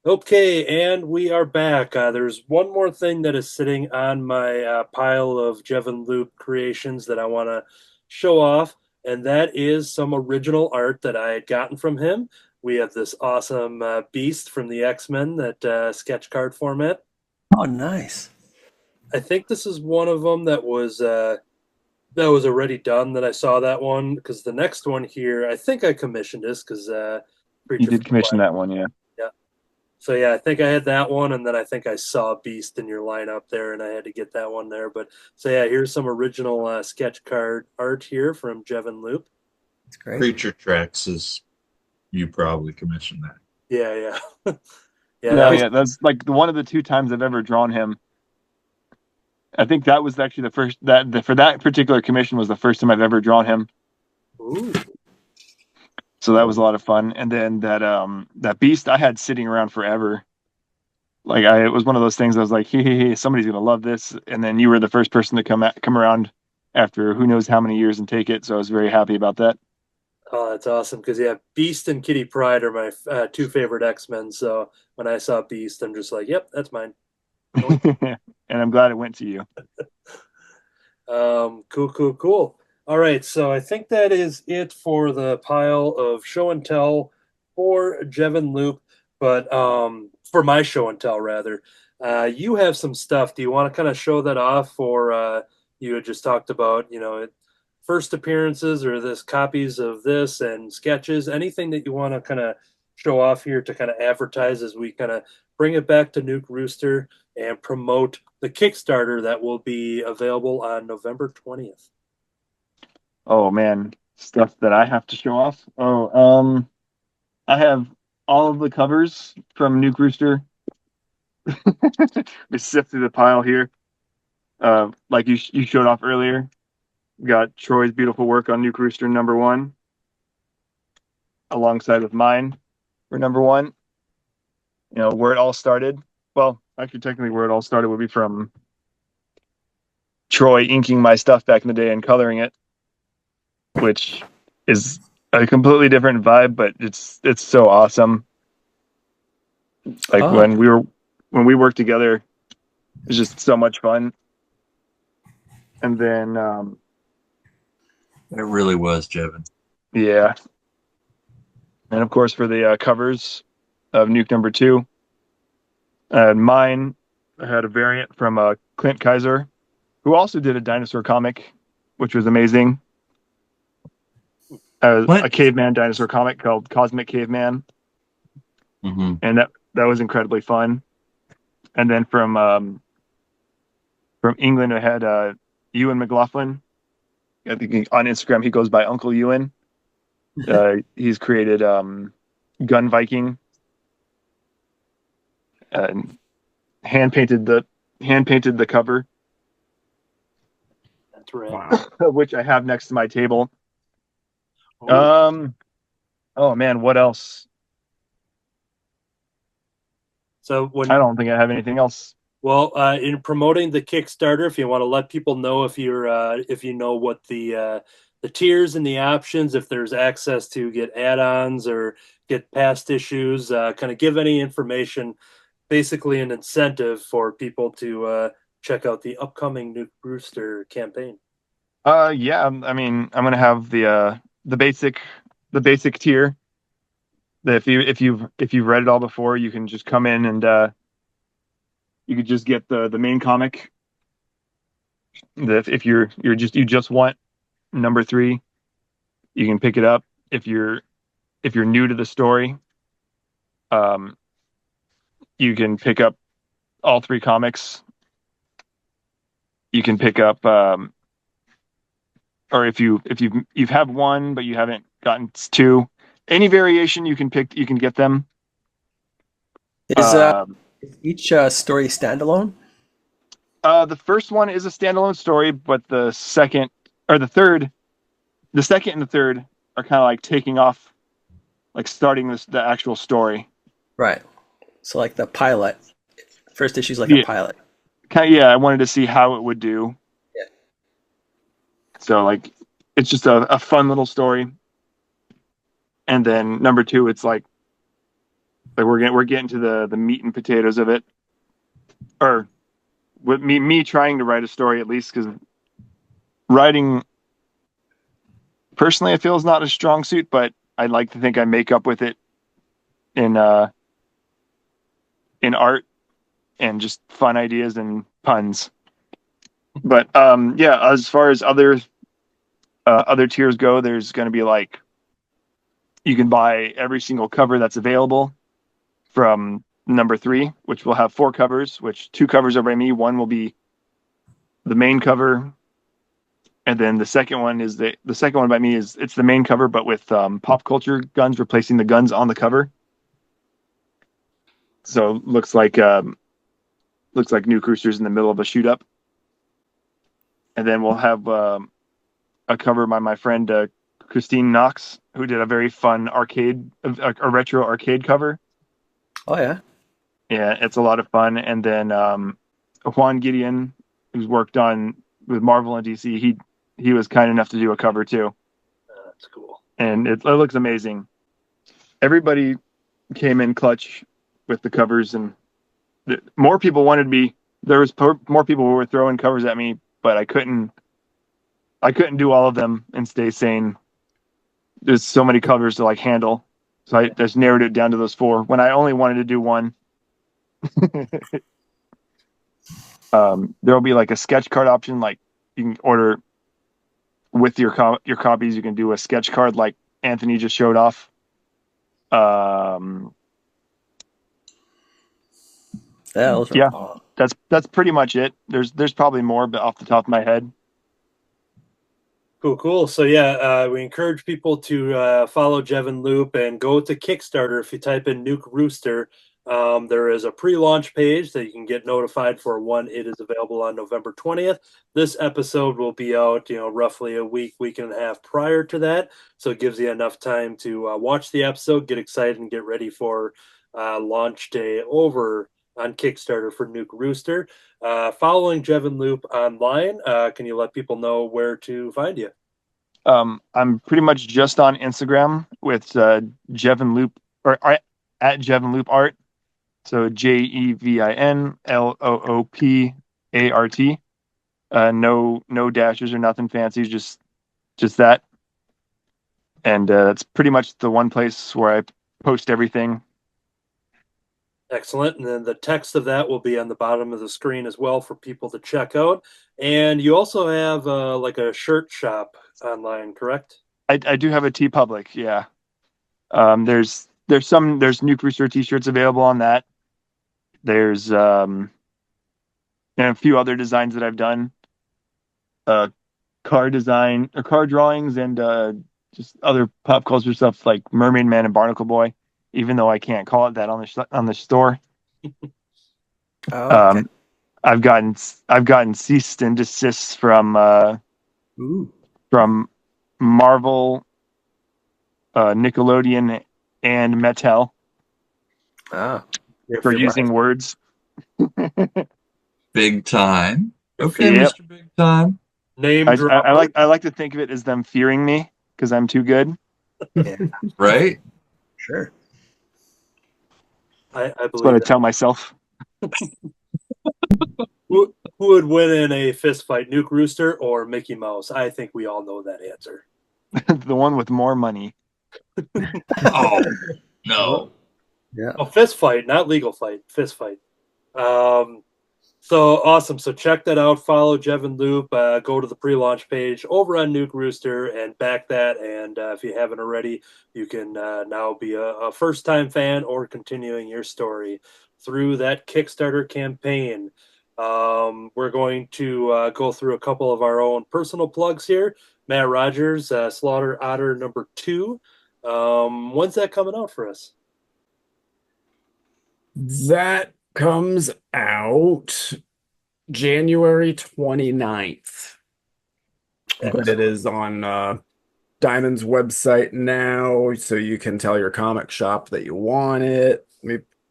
[SPEAKER 3] Okay, and we are back. There's one more thing that is sitting on my pile of Jevin Loop creations that I want to show off, and that is some original art that I had gotten from him. We have this awesome beast from the X-Men that sketch card format.
[SPEAKER 4] Oh, nice.
[SPEAKER 3] I think this is one of them that was already done that I saw that one, because the next one here, I think I commissioned this because
[SPEAKER 2] You did commission that one, yeah.
[SPEAKER 3] Yeah. So yeah, I think I had that one, and then I think I saw Beast in your lineup there, and I had to get that one there. But so yeah, here's some original sketch card art here from Jevin Loop.
[SPEAKER 4] It's great.
[SPEAKER 6] Creature Tracks is you probably commissioned that.
[SPEAKER 3] Yeah, yeah,
[SPEAKER 2] Yeah, that's like one of the 2 times I've ever drawn him. I think that was actually the first for that particular commission was the first time I've ever drawn him.
[SPEAKER 3] Ooh.
[SPEAKER 2] So that was a lot of fun. And then that beast I had sitting around forever. Like it was one of those things I was like, hey, somebody's gonna love this. And then you were the first person to come around after who knows how many years and take it. So I was very happy about that.
[SPEAKER 3] Oh, that's awesome, because yeah, Beast and Kitty Pryde are my 2 favorite X-Men. So when I saw Beast, I'm just like, yep, that's mine.
[SPEAKER 2] And I'm glad it went to you.
[SPEAKER 3] Cool. All right, so I think that is it for the pile of show and tell for Jevin Loop, but for my show and tell rather. You have some stuff. Do you want to kind of show that off, or you had just talked about, first appearances or this copies of this and sketches? Anything that you want to kind of show off here to kind of advertise as we kind of bring it back to Nuke Rooster and promote the Kickstarter that will be available on November 20th.
[SPEAKER 2] Oh man, stuff that I have to show off. Oh, I have all of the covers from Nuke Rooster. We sift through the pile here. Like you showed off earlier. Got Troy's beautiful work on Nuke Rooster #1, alongside with mine for #1. Where it all started. Well, actually, technically, where it all started would be from Troy inking my stuff back in the day and coloring it, which is a completely different vibe, but it's so awesome. Like when we worked together, it's just so much fun. And then
[SPEAKER 6] It really was, Jevin.
[SPEAKER 2] yeah, and of course for the covers of Nuke #2, mine I had a variant from Clint Kaiser, who also did a dinosaur comic, which was amazing. A caveman dinosaur comic called Cosmic Caveman, and that was incredibly fun. And then from England, I had Ewan McLaughlin. I think on Instagram he goes by Uncle Ewan. He's created Gun Viking, and hand painted the cover.
[SPEAKER 3] That's right.
[SPEAKER 5] Wow.
[SPEAKER 2] Which I have next to my table.
[SPEAKER 3] Ooh.
[SPEAKER 2] Oh man, what else?
[SPEAKER 3] So
[SPEAKER 2] I don't think I have anything else.
[SPEAKER 3] Well, in promoting the Kickstarter, if you want to let people know if you know what the tiers and the options, if there's access to get add-ons or get past issues, kind of give any information, basically an incentive for people to check out the upcoming Nuke Rooster campaign.
[SPEAKER 2] Yeah, I mean, I'm gonna have the basic tier. That if you've read it all before, you can just come in and you could just get the main comic. If you just want #3, you can pick it up. If you're new to the story, you can pick up all 3 comics. You can pick up, or if you have 1 but you haven't gotten 2, any variation you can get them.
[SPEAKER 4] Is each story standalone?
[SPEAKER 2] The first one is a standalone story, but the second and the third are kind of like taking off, like starting the actual story.
[SPEAKER 4] Right. So like the pilot. First issue is like a pilot.
[SPEAKER 2] I wanted to see how it would do.
[SPEAKER 4] Yeah.
[SPEAKER 2] So like it's just a fun little story. And then #2, it's like Like we're getting to the meat and potatoes of it, or with me trying to write a story at least, because writing personally I feel is not a strong suit, but I like to think I make up with it in art and just fun ideas and puns. But yeah, as far as other tiers go, there's going to be like you can buy every single cover that's available from number 3, which will have 4 covers, which 2 covers are by me. One will be the main cover, and then the second one is the second one by me is it's the main cover, but with pop culture guns replacing the guns on the cover. So looks like Nuke Rooster's in the middle of a shoot up, and then we'll have a cover by my friend Christine Knox, who did a very fun a retro arcade cover.
[SPEAKER 4] Oh yeah.
[SPEAKER 2] Yeah, it's a lot of fun. And then Juan Gideon, who's worked on with Marvel and DC, he was kind enough to do a cover too.
[SPEAKER 3] That's cool.
[SPEAKER 2] And it looks amazing. Everybody came in clutch with the covers, and more people wanted me. There was more people who were throwing covers at me, but I couldn't do all of them and stay sane. There's so many covers to like handle. So I just narrowed it down to those 4 when I only wanted to do 1. There'll be like a sketch card option, like you can order with your copies. You can do a sketch card like Anthony just showed off. Yeah, that's pretty much it. There's probably more, but off the top of my head.
[SPEAKER 3] Cool. So yeah, we encourage people to follow Jevin Loop and go to Kickstarter. If you type in Nuke Rooster, there is a pre-launch page that you can get notified for when it is available on November 20th. This episode will be out, roughly a week and a half prior to that. So it gives you enough time to watch the episode, get excited, and get ready for launch day over on Kickstarter for Nuke Rooster. Following Jevin Loop online, can you let people know where to find you?
[SPEAKER 2] I'm pretty much just on Instagram with Jevin Loop, or at Jevin Loop Art. So JevinLoopArt. No dashes or nothing fancy, just that. And that's pretty much the one place where I post everything.
[SPEAKER 3] Excellent. And then the text of that will be on the bottom of the screen as well for people to check out. And you also have like a shirt shop online, correct?
[SPEAKER 2] I do have a TeePublic, yeah. There's Nuke Rooster t-shirts available on that. There's and a few other designs that I've done. Car design or car drawings and just other pop culture stuff like Mermaid Man and Barnacle Boy, even though I can't call it that on the store.
[SPEAKER 4] Oh, okay.
[SPEAKER 2] I've gotten cease and desists from Marvel, Nickelodeon, and Mattel for using words.
[SPEAKER 6] Big time. Okay,
[SPEAKER 2] Yep.
[SPEAKER 6] Mr. Big Time.
[SPEAKER 2] I like to think of it as them fearing me because I'm too good.
[SPEAKER 4] Yeah,
[SPEAKER 6] Right?
[SPEAKER 4] sure.
[SPEAKER 3] I
[SPEAKER 2] That's
[SPEAKER 3] believe
[SPEAKER 2] what I
[SPEAKER 3] that.
[SPEAKER 2] tell myself.
[SPEAKER 3] Who would win in a fist fight, Nuke Rooster or Mickey Mouse? I think we all know that answer.
[SPEAKER 2] The one with more money.
[SPEAKER 6] Oh, no.
[SPEAKER 4] Yeah.
[SPEAKER 3] Oh, fist fight, not legal fight. Fist fight. So awesome. So check that out. Follow Jevin Loop. Go to the pre-launch page over on Nuke Rooster and back that. And if you haven't already, you can now be a first-time fan or continuing your story through that Kickstarter campaign. We're going to go through a couple of our own personal plugs here. Matt Rodgers, Slaughter Otter number 2. When's that coming out for us?
[SPEAKER 5] That comes out January 29th. But it is on Diamond's website now, so you can tell your comic shop that you want it.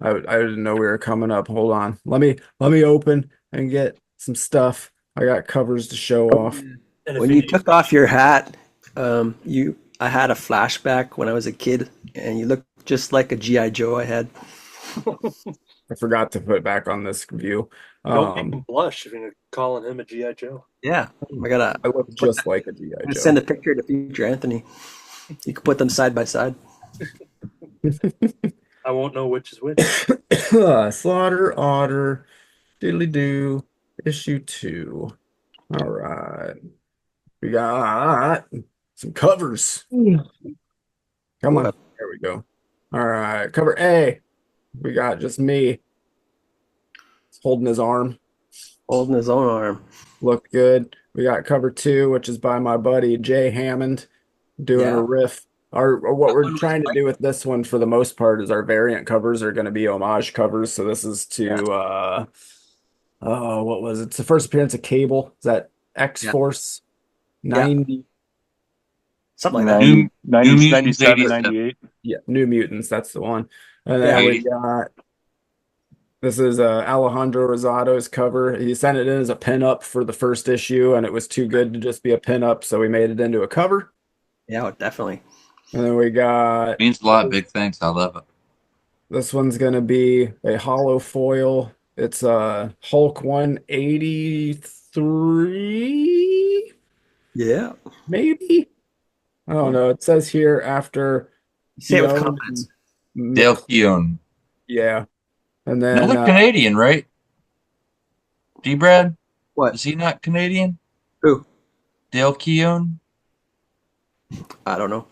[SPEAKER 5] I didn't know we were coming up. Hold on. Let me open and get some stuff. I got covers to show off.
[SPEAKER 3] And
[SPEAKER 4] When you took off your hat, I had a flashback when I was a kid, and you looked just like a GI Joe I had.
[SPEAKER 5] I forgot to put back on this view.
[SPEAKER 3] Don't make him blush if you're calling him a GI Joe.
[SPEAKER 4] Yeah, I gotta
[SPEAKER 5] I look just like a GI Joe.
[SPEAKER 4] send a picture to future Anthony. You can put them side by side.
[SPEAKER 3] I won't know which is which.
[SPEAKER 5] Slaughter Otter, Diddly Doo, issue 2. All right. We got some covers. Come on. There we go. All right. Cover A. We got just me. He's holding his arm.
[SPEAKER 4] Holding his own arm.
[SPEAKER 5] Looked good. We got cover 2, which is by my buddy Jay Hammond, doing a riff. What we're trying to do with this one, for the most part, is our variant covers are going to be homage covers. So this is to what was it? It's the first appearance of Cable. Is that X-Force 90?
[SPEAKER 4] Something like that.
[SPEAKER 6] New
[SPEAKER 2] 97,
[SPEAKER 6] Mutants
[SPEAKER 2] 98.
[SPEAKER 5] Yeah, New Mutants. That's the one. And then we got. This is Alejandro Rosado's cover. He sent it in as a pinup for the first issue, and it was too good to just be a pinup, so we made it into a cover.
[SPEAKER 4] Yeah, definitely.
[SPEAKER 5] And then we got...
[SPEAKER 6] Means a lot. Big thanks. I love it.
[SPEAKER 5] This one's going to be a hollow foil. It's Hulk 183,
[SPEAKER 4] Yeah.
[SPEAKER 5] maybe? I don't know. It says here after...
[SPEAKER 4] Say it with confidence.
[SPEAKER 6] Dale Keown.
[SPEAKER 5] Yeah. And then...
[SPEAKER 6] Another Canadian, right? D-Brad?
[SPEAKER 4] What?
[SPEAKER 6] Is he not Canadian?
[SPEAKER 4] Who?
[SPEAKER 6] Dale Keown?
[SPEAKER 4] I don't know.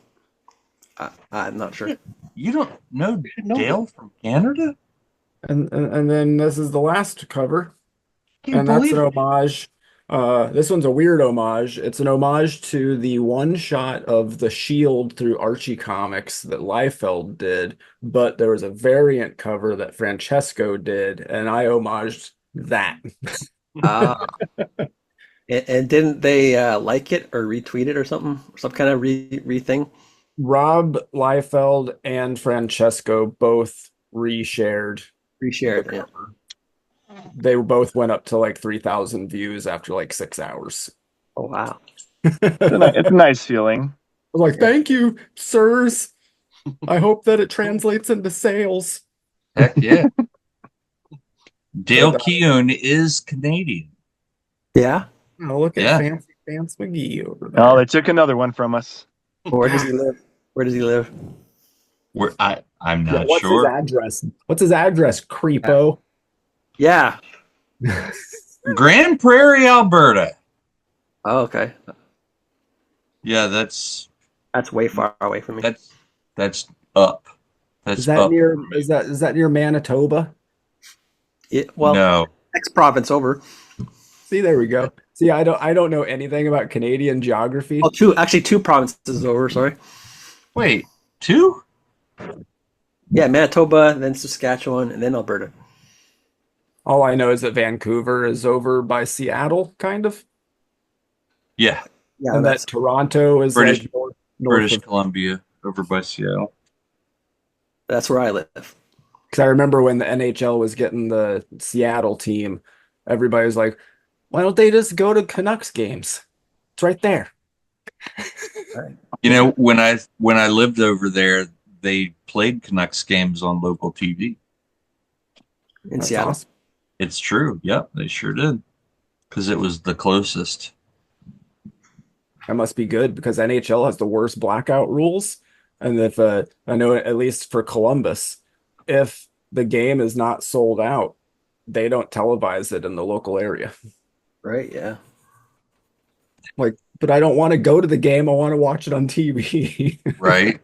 [SPEAKER 4] I'm not sure.
[SPEAKER 6] You don't know Dale from Canada?
[SPEAKER 5] And then this is the last cover.
[SPEAKER 6] Can't
[SPEAKER 5] And that's
[SPEAKER 6] believe
[SPEAKER 5] an
[SPEAKER 6] it.
[SPEAKER 5] homage. This one's a weird homage. It's an homage to the one shot of the Shield through Archie Comics that Liefeld did, but there was a variant cover that Francesco did, and I homaged that.
[SPEAKER 4] And didn't they like it or retweet it or something? Some kind of re thing?
[SPEAKER 5] Rob Liefeld and Francesco both reshared.
[SPEAKER 4] Reshared, yeah.
[SPEAKER 5] They both went up to like 3,000 views after like 6 hours.
[SPEAKER 4] Oh, wow.
[SPEAKER 2] It's a nice feeling.
[SPEAKER 5] I was like, thank you, sirs. I hope that it translates into sales.
[SPEAKER 6] Heck yeah. Dale Keown is Canadian.
[SPEAKER 4] Yeah?
[SPEAKER 5] Oh, look at
[SPEAKER 6] Yeah.
[SPEAKER 5] Fancy Pants McGee over there.
[SPEAKER 2] Oh, they took another one from us.
[SPEAKER 4] Where does he live? Where does he live?
[SPEAKER 6] I'm not
[SPEAKER 5] What's
[SPEAKER 6] sure.
[SPEAKER 5] his address? What's his address, creepo?
[SPEAKER 4] Yeah.
[SPEAKER 6] Grand Prairie, Alberta.
[SPEAKER 4] Oh, okay.
[SPEAKER 6] Yeah, that's
[SPEAKER 4] That's way far away from me.
[SPEAKER 6] that's up. That's
[SPEAKER 5] Is that
[SPEAKER 6] up.
[SPEAKER 5] near? Is that near Manitoba?
[SPEAKER 4] Well,
[SPEAKER 6] No.
[SPEAKER 4] next province over.
[SPEAKER 5] See, there we go. See, I don't know anything about Canadian geography.
[SPEAKER 4] Oh, two provinces over, sorry.
[SPEAKER 6] Wait, 2?
[SPEAKER 4] Yeah, Manitoba, then Saskatchewan, and then Alberta.
[SPEAKER 5] All I know is that Vancouver is over by Seattle, kind of,
[SPEAKER 6] Yeah,
[SPEAKER 4] Yeah,
[SPEAKER 5] and that Toronto is
[SPEAKER 6] British-
[SPEAKER 5] like north
[SPEAKER 6] British
[SPEAKER 5] of.
[SPEAKER 6] Columbia, over by Seattle.
[SPEAKER 4] that's where I live.
[SPEAKER 5] Because I remember when the NHL was getting the Seattle team, everybody was like, "Why don't they just go to Canucks games? It's right there."
[SPEAKER 6] You know, when I lived over there, they played Canucks games on local TV.
[SPEAKER 4] In
[SPEAKER 5] That's
[SPEAKER 4] Seattle.
[SPEAKER 5] awesome.
[SPEAKER 6] It's true. Yep, they sure did. Because it was the closest.
[SPEAKER 5] That must be good because NHL has the worst blackout rules. And if I know at least for Columbus, if the game is not sold out, they don't televise it in the local area.
[SPEAKER 4] Right, yeah.
[SPEAKER 5] Like, but I don't want to go to the game. I want to watch it on TV.
[SPEAKER 6] Right?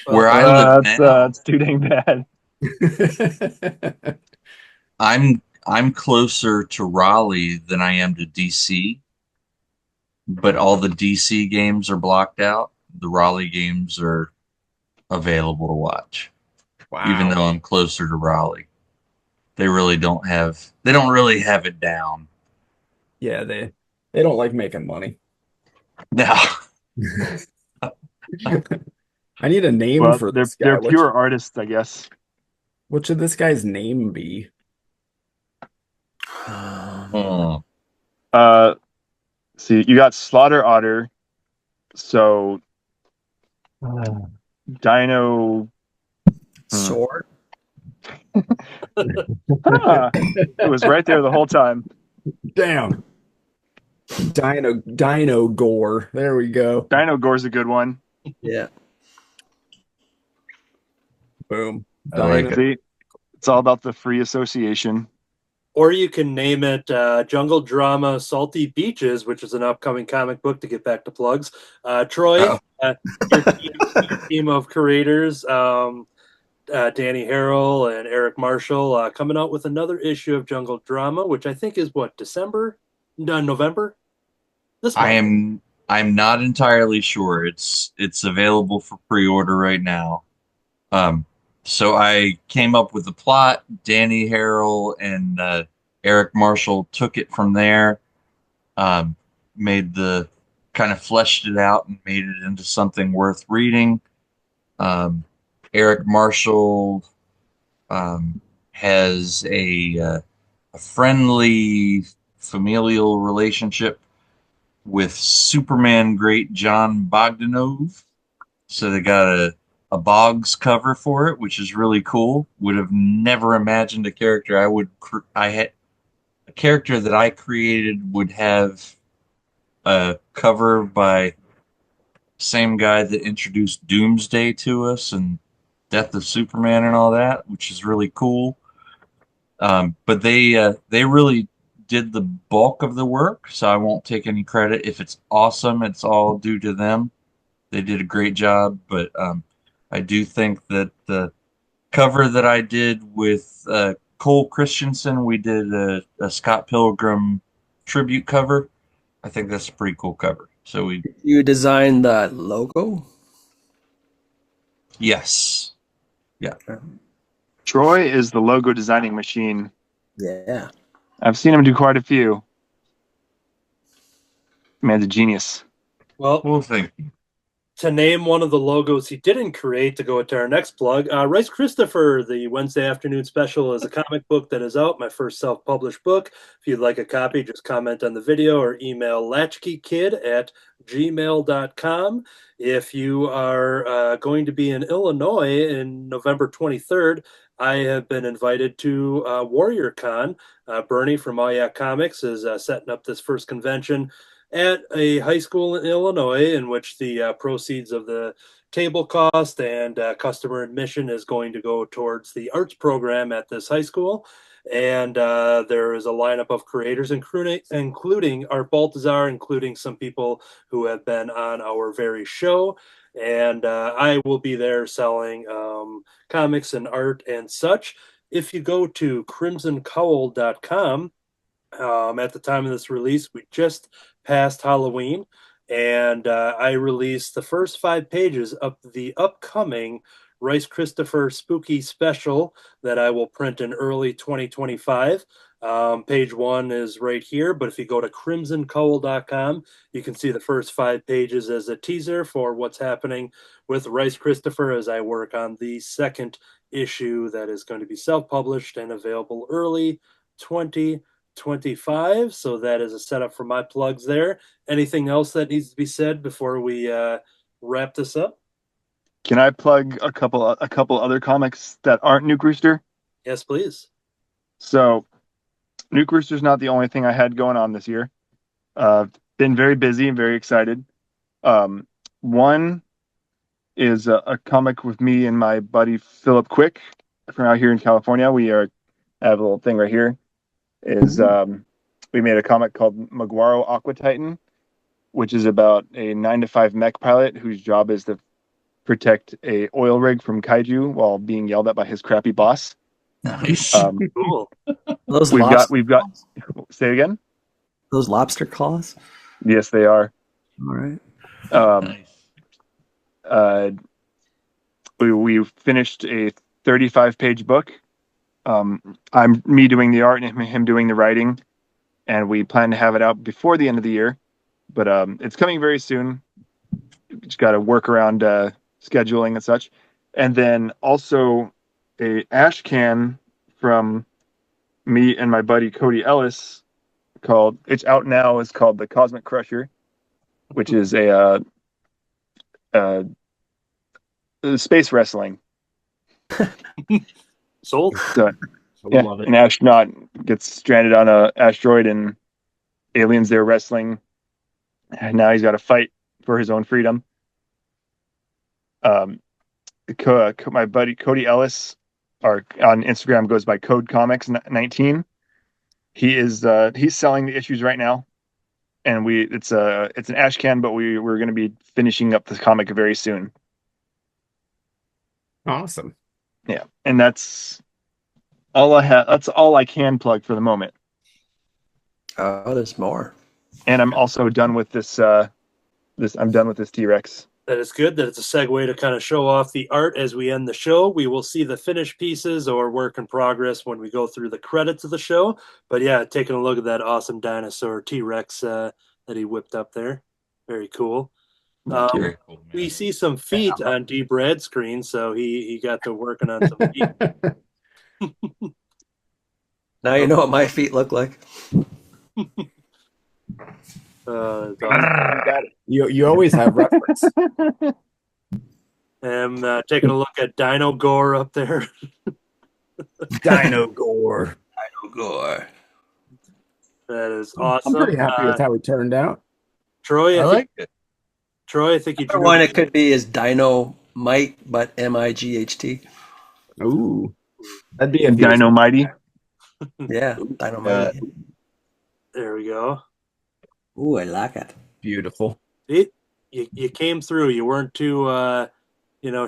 [SPEAKER 6] Where I live now,
[SPEAKER 2] That's too dang bad.
[SPEAKER 6] I'm closer to Raleigh than I am to DC, but all the DC games are blocked out. The Raleigh games are available to watch, even though I'm closer to Raleigh. They really don't really have it down.
[SPEAKER 5] Yeah, they don't like making money.
[SPEAKER 6] No.
[SPEAKER 5] I need a name
[SPEAKER 2] Well,
[SPEAKER 5] for
[SPEAKER 2] they're
[SPEAKER 5] this guy.
[SPEAKER 2] pure artists, I guess.
[SPEAKER 5] What should this guy's name be?
[SPEAKER 6] Hmm.
[SPEAKER 2] See, you got Slaughter Otter, so Dino.
[SPEAKER 4] Sword.
[SPEAKER 2] It was right there the whole time.
[SPEAKER 5] Damn. Dino gore. There we go.
[SPEAKER 2] Dino Gore's a good one.
[SPEAKER 4] Yeah.
[SPEAKER 5] Boom.
[SPEAKER 6] I like
[SPEAKER 5] Dino.
[SPEAKER 6] it.
[SPEAKER 2] See, it's all about the free association.
[SPEAKER 3] Or you can name it Jungle Drama Salty Beaches, which is an upcoming comic book to get back to plugs. Troy, your team of creators, Danny Harrell and Eric Marshall, coming out with another issue of Jungle Drama, which I think is what, December? No, November? This month.
[SPEAKER 6] I'm not entirely sure. It's available for pre-order right now. So I came up with the plot. Danny Harrell and Eric Marshall took it from there, made the kind of fleshed it out and made it into something worth reading. Eric Marshall has a friendly familial relationship with Superman great John Bogdanove. So they got a Boggs cover for it, which is really cool. Would have never imagined a character a character that I created would have a cover by same guy that introduced Doomsday to us and Death of Superman and all that, which is really cool. But they really did the bulk of the work, so I won't take any credit. If it's awesome, it's all due to them. They did a great job, but I do think that the cover that I did with Cole Christensen, we did a Scott Pilgrim tribute cover. I think that's a pretty cool cover. So
[SPEAKER 4] You designed the logo?
[SPEAKER 6] yes. Yeah.
[SPEAKER 2] Troy is the logo designing machine.
[SPEAKER 4] Yeah.
[SPEAKER 2] I've seen him do quite a few. Man's a genius.
[SPEAKER 3] Well,
[SPEAKER 6] Thank you.
[SPEAKER 3] to name one of the logos he didn't create, to go into our next plug, Rice Christopher, the Wednesday afternoon special, is a comic book that is out, my first self-published book. If you'd like a copy, just comment on the video or email latchkeykid@gmail.com. If you are going to be in Illinois in November 23rd, I have been invited to WarriorCon. Bernie from All Yeah Comics is setting up this first convention at a high school in Illinois, in which the proceeds of the table cost and customer admission is going to go towards the arts program at this high school. And there is a lineup of creators, including Art Baltazar, including some people who have been on our very show. And I will be there selling comics and art and such. If you go to crimsoncowl.com, at the time of this release, we just passed Halloween, and I released the first 5 pages of the upcoming Rice Christopher Spooky Special that I will print in early 2025. Page 1 is right here, but if you go to crimsoncowl.com, you can see the first 5 pages as a teaser for what's happening with Rice Christopher as I work on the second issue that is going to be self-published and available early 2025. So that is a setup for my plugs there. Anything else that needs to be said before we wrap this up?
[SPEAKER 2] Can I plug a couple other comics that aren't Nuke Rooster?
[SPEAKER 3] Yes, please.
[SPEAKER 2] So, Nuke Rooster's not the only thing I had going on this year. Been very busy and very excited. One is a comic with me and my buddy Philip Quick from out here in California. I have a little thing right here. We made a comic called Maguaro Aqua Titan, which is about a 9-to-5 mech pilot whose job is to protect a oil rig from kaiju while being yelled at by his crappy boss.
[SPEAKER 6] Nice.
[SPEAKER 3] Cool.
[SPEAKER 4] Those
[SPEAKER 2] We've
[SPEAKER 4] lobster
[SPEAKER 2] got. Say it again.
[SPEAKER 4] those lobster claws.
[SPEAKER 2] Yes, they are.
[SPEAKER 4] All right.
[SPEAKER 6] Nice.
[SPEAKER 2] We finished a 35-page book. I'm me doing the art and him doing the writing, and we plan to have it out before the end of the year. But it's coming very soon. Just got to work around scheduling and such. And then also a ash can from me and my buddy Cody Ellis it's out now. It's called The Cosmic Crusher, which is a Space wrestling.
[SPEAKER 3] Sold.
[SPEAKER 2] So,
[SPEAKER 5] I would
[SPEAKER 2] yeah,
[SPEAKER 5] love it.
[SPEAKER 2] an astronaut gets stranded on a asteroid, and aliens there wrestling. And now he's got to fight for his own freedom. My buddy Cody Ellis, on Instagram, goes by Code Comics 19. He's selling the issues right now, and it's an ashcan, but we're going to be finishing up the comic very soon.
[SPEAKER 5] Awesome.
[SPEAKER 2] Yeah, and that's all I have. That's all I can plug for the moment.
[SPEAKER 4] Oh, there's more.
[SPEAKER 2] And I'm also done with this. I'm done with this T-Rex.
[SPEAKER 3] That is good. That it's a segue to kind of show off the art as we end the show. We will see the finished pieces or work in progress when we go through the credits of the show. But yeah, taking a look at that awesome dinosaur T-Rex that he whipped up there. Very cool.
[SPEAKER 2] Thank you.
[SPEAKER 6] Very cool, man.
[SPEAKER 3] We see some feet on D. Brad's screen, so he got to working on some feet.
[SPEAKER 4] Now you know what my feet look like.
[SPEAKER 3] It's awesome.
[SPEAKER 5] You always have reference.
[SPEAKER 3] And taking a look at Dino Gore up there.
[SPEAKER 5] Dino Gore.
[SPEAKER 4] Gore.
[SPEAKER 3] That is awesome.
[SPEAKER 5] I'm pretty happy with how it turned out.
[SPEAKER 3] Troy,
[SPEAKER 4] I like it.
[SPEAKER 3] Troy, I think you
[SPEAKER 4] Another one it could be is Dino Might, but Might.
[SPEAKER 5] Ooh, that'd be a
[SPEAKER 2] Dino Mighty.
[SPEAKER 4] Yeah, Dino Might.
[SPEAKER 3] There we go.
[SPEAKER 4] Ooh, I like it.
[SPEAKER 5] beautiful.
[SPEAKER 3] You came through. You weren't too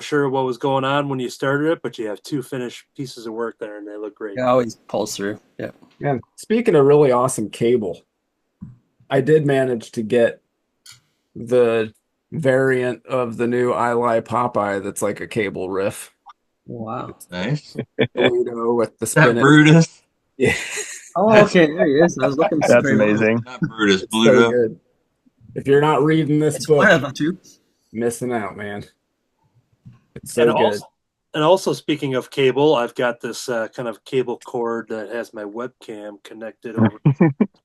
[SPEAKER 3] sure what was going on when you started it, but you have two finished pieces of work there, and they look great.
[SPEAKER 4] It always pulls through. Yeah.
[SPEAKER 5] And speaking of really awesome cable, I did manage to get the variant of the new I Lie Popeye that's like a cable riff.
[SPEAKER 4] Wow.
[SPEAKER 6] Nice.
[SPEAKER 5] Pluto with the
[SPEAKER 6] Is that
[SPEAKER 5] spinning.
[SPEAKER 6] Brutus?
[SPEAKER 5] Yeah.
[SPEAKER 4] Oh, okay. There he is. I was looking.
[SPEAKER 2] That's
[SPEAKER 4] straight up.
[SPEAKER 2] amazing.
[SPEAKER 6] Not Brutus,
[SPEAKER 5] It's so
[SPEAKER 6] Bluto.
[SPEAKER 5] good. If you're not reading this
[SPEAKER 4] It's
[SPEAKER 5] book,
[SPEAKER 4] one of them too.
[SPEAKER 5] missing out, man. It's so
[SPEAKER 3] And
[SPEAKER 5] good.
[SPEAKER 3] also, speaking of cable, I've got this kind of cable cord that has my webcam connected over.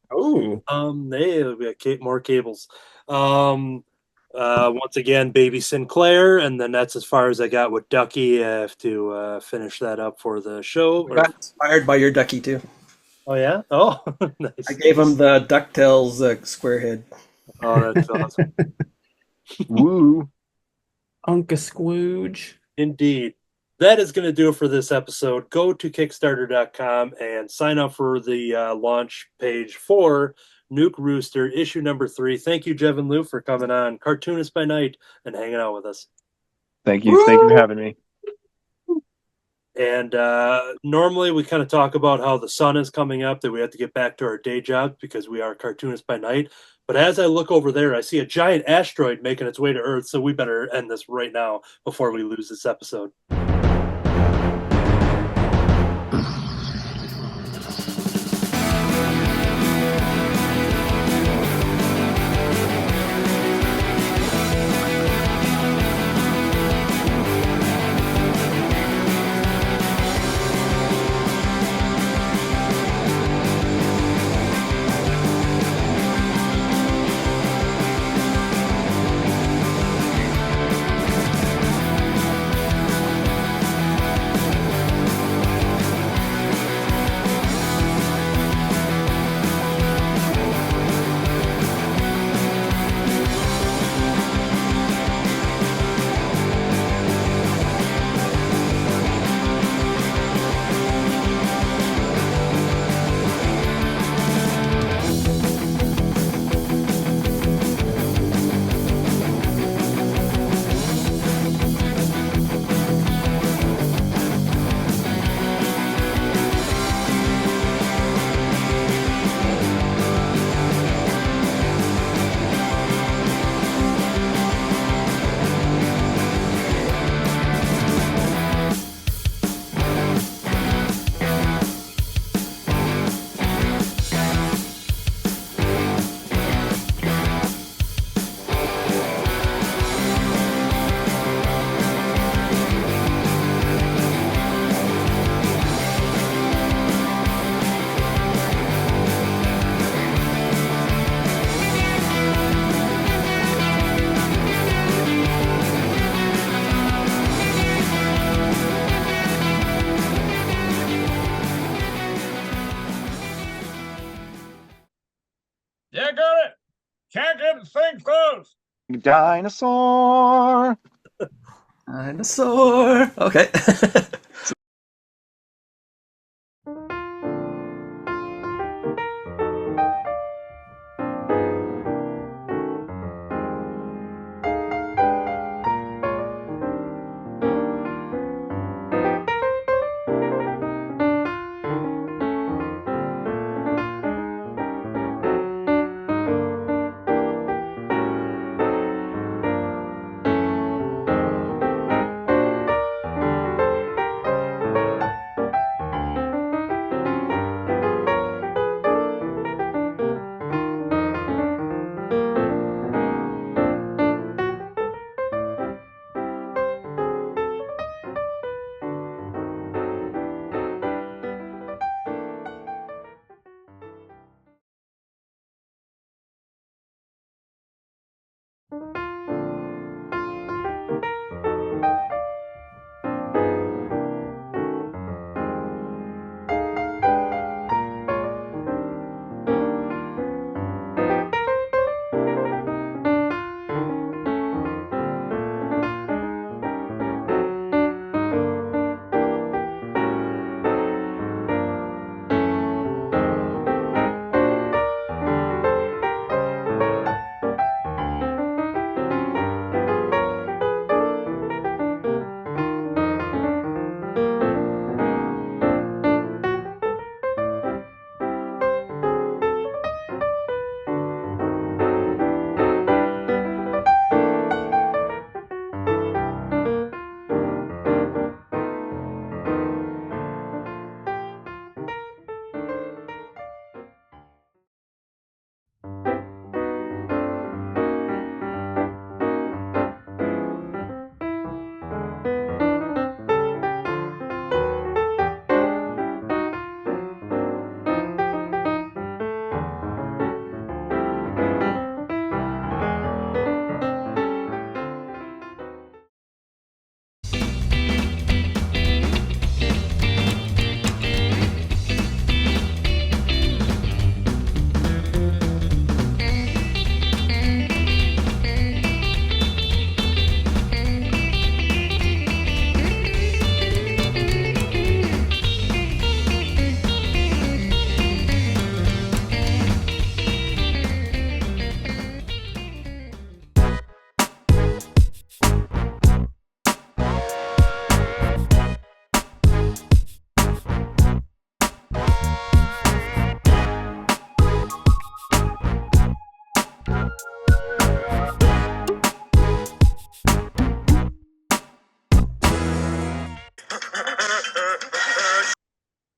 [SPEAKER 5] Oh,
[SPEAKER 3] We got more cables. Once again, Baby Sinclair, and then that's as far as I got with Ducky. I have to finish that up for the show.
[SPEAKER 4] I got inspired by your ducky too.
[SPEAKER 3] Oh yeah! Oh, nice.
[SPEAKER 4] I gave him the DuckTales square head.
[SPEAKER 3] Oh, that's awesome.
[SPEAKER 2] Woo.
[SPEAKER 5] Uncle Squooge.
[SPEAKER 3] Indeed. That is going to do it for this episode. Go to Kickstarter.com and sign up for the launch page for Nuke Rooster, issue number 3. Thank you, Jevin Loop, for coming on Cartoonist by Night and hanging out with us.
[SPEAKER 2] Thank you. Thank you for having me.
[SPEAKER 3] And normally we kind of talk about how the sun is coming up, that we have to get back to our day jobs because we are Cartoonists by Night. But as I look over there, I see a giant asteroid making its way to Earth, so we better end this right now before we lose this episode.
[SPEAKER 2] Dinosaur.
[SPEAKER 4] Dinosaur. Okay.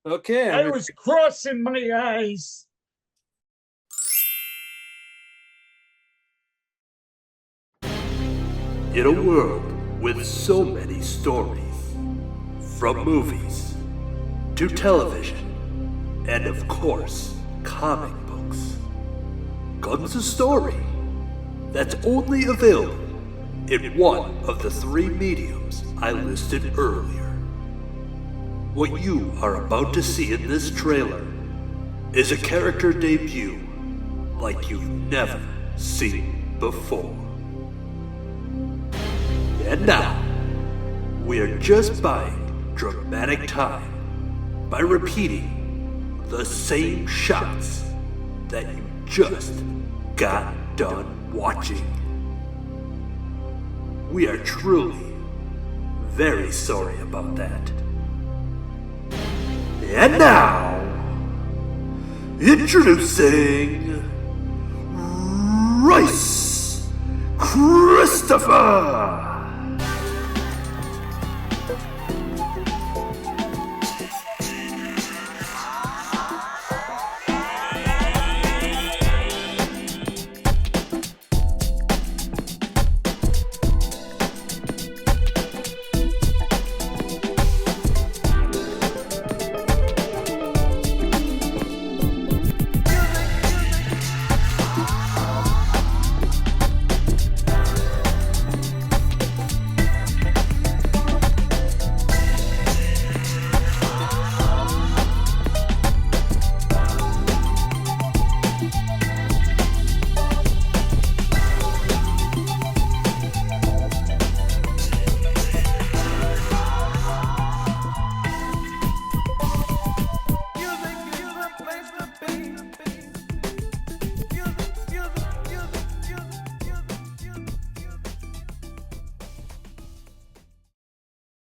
[SPEAKER 3] Okay.
[SPEAKER 7] I was crossing my eyes.
[SPEAKER 8] In a world with so many stories, from movies to television, and of course, comic books, comes a story that's only available in one of the three mediums I listed earlier. What you are about to see in this trailer is a character debut like you've never seen before. And now, we're just buying dramatic time by repeating the same shots that you just got done watching. We are truly very sorry about that. And now, introducing Rice Christopher!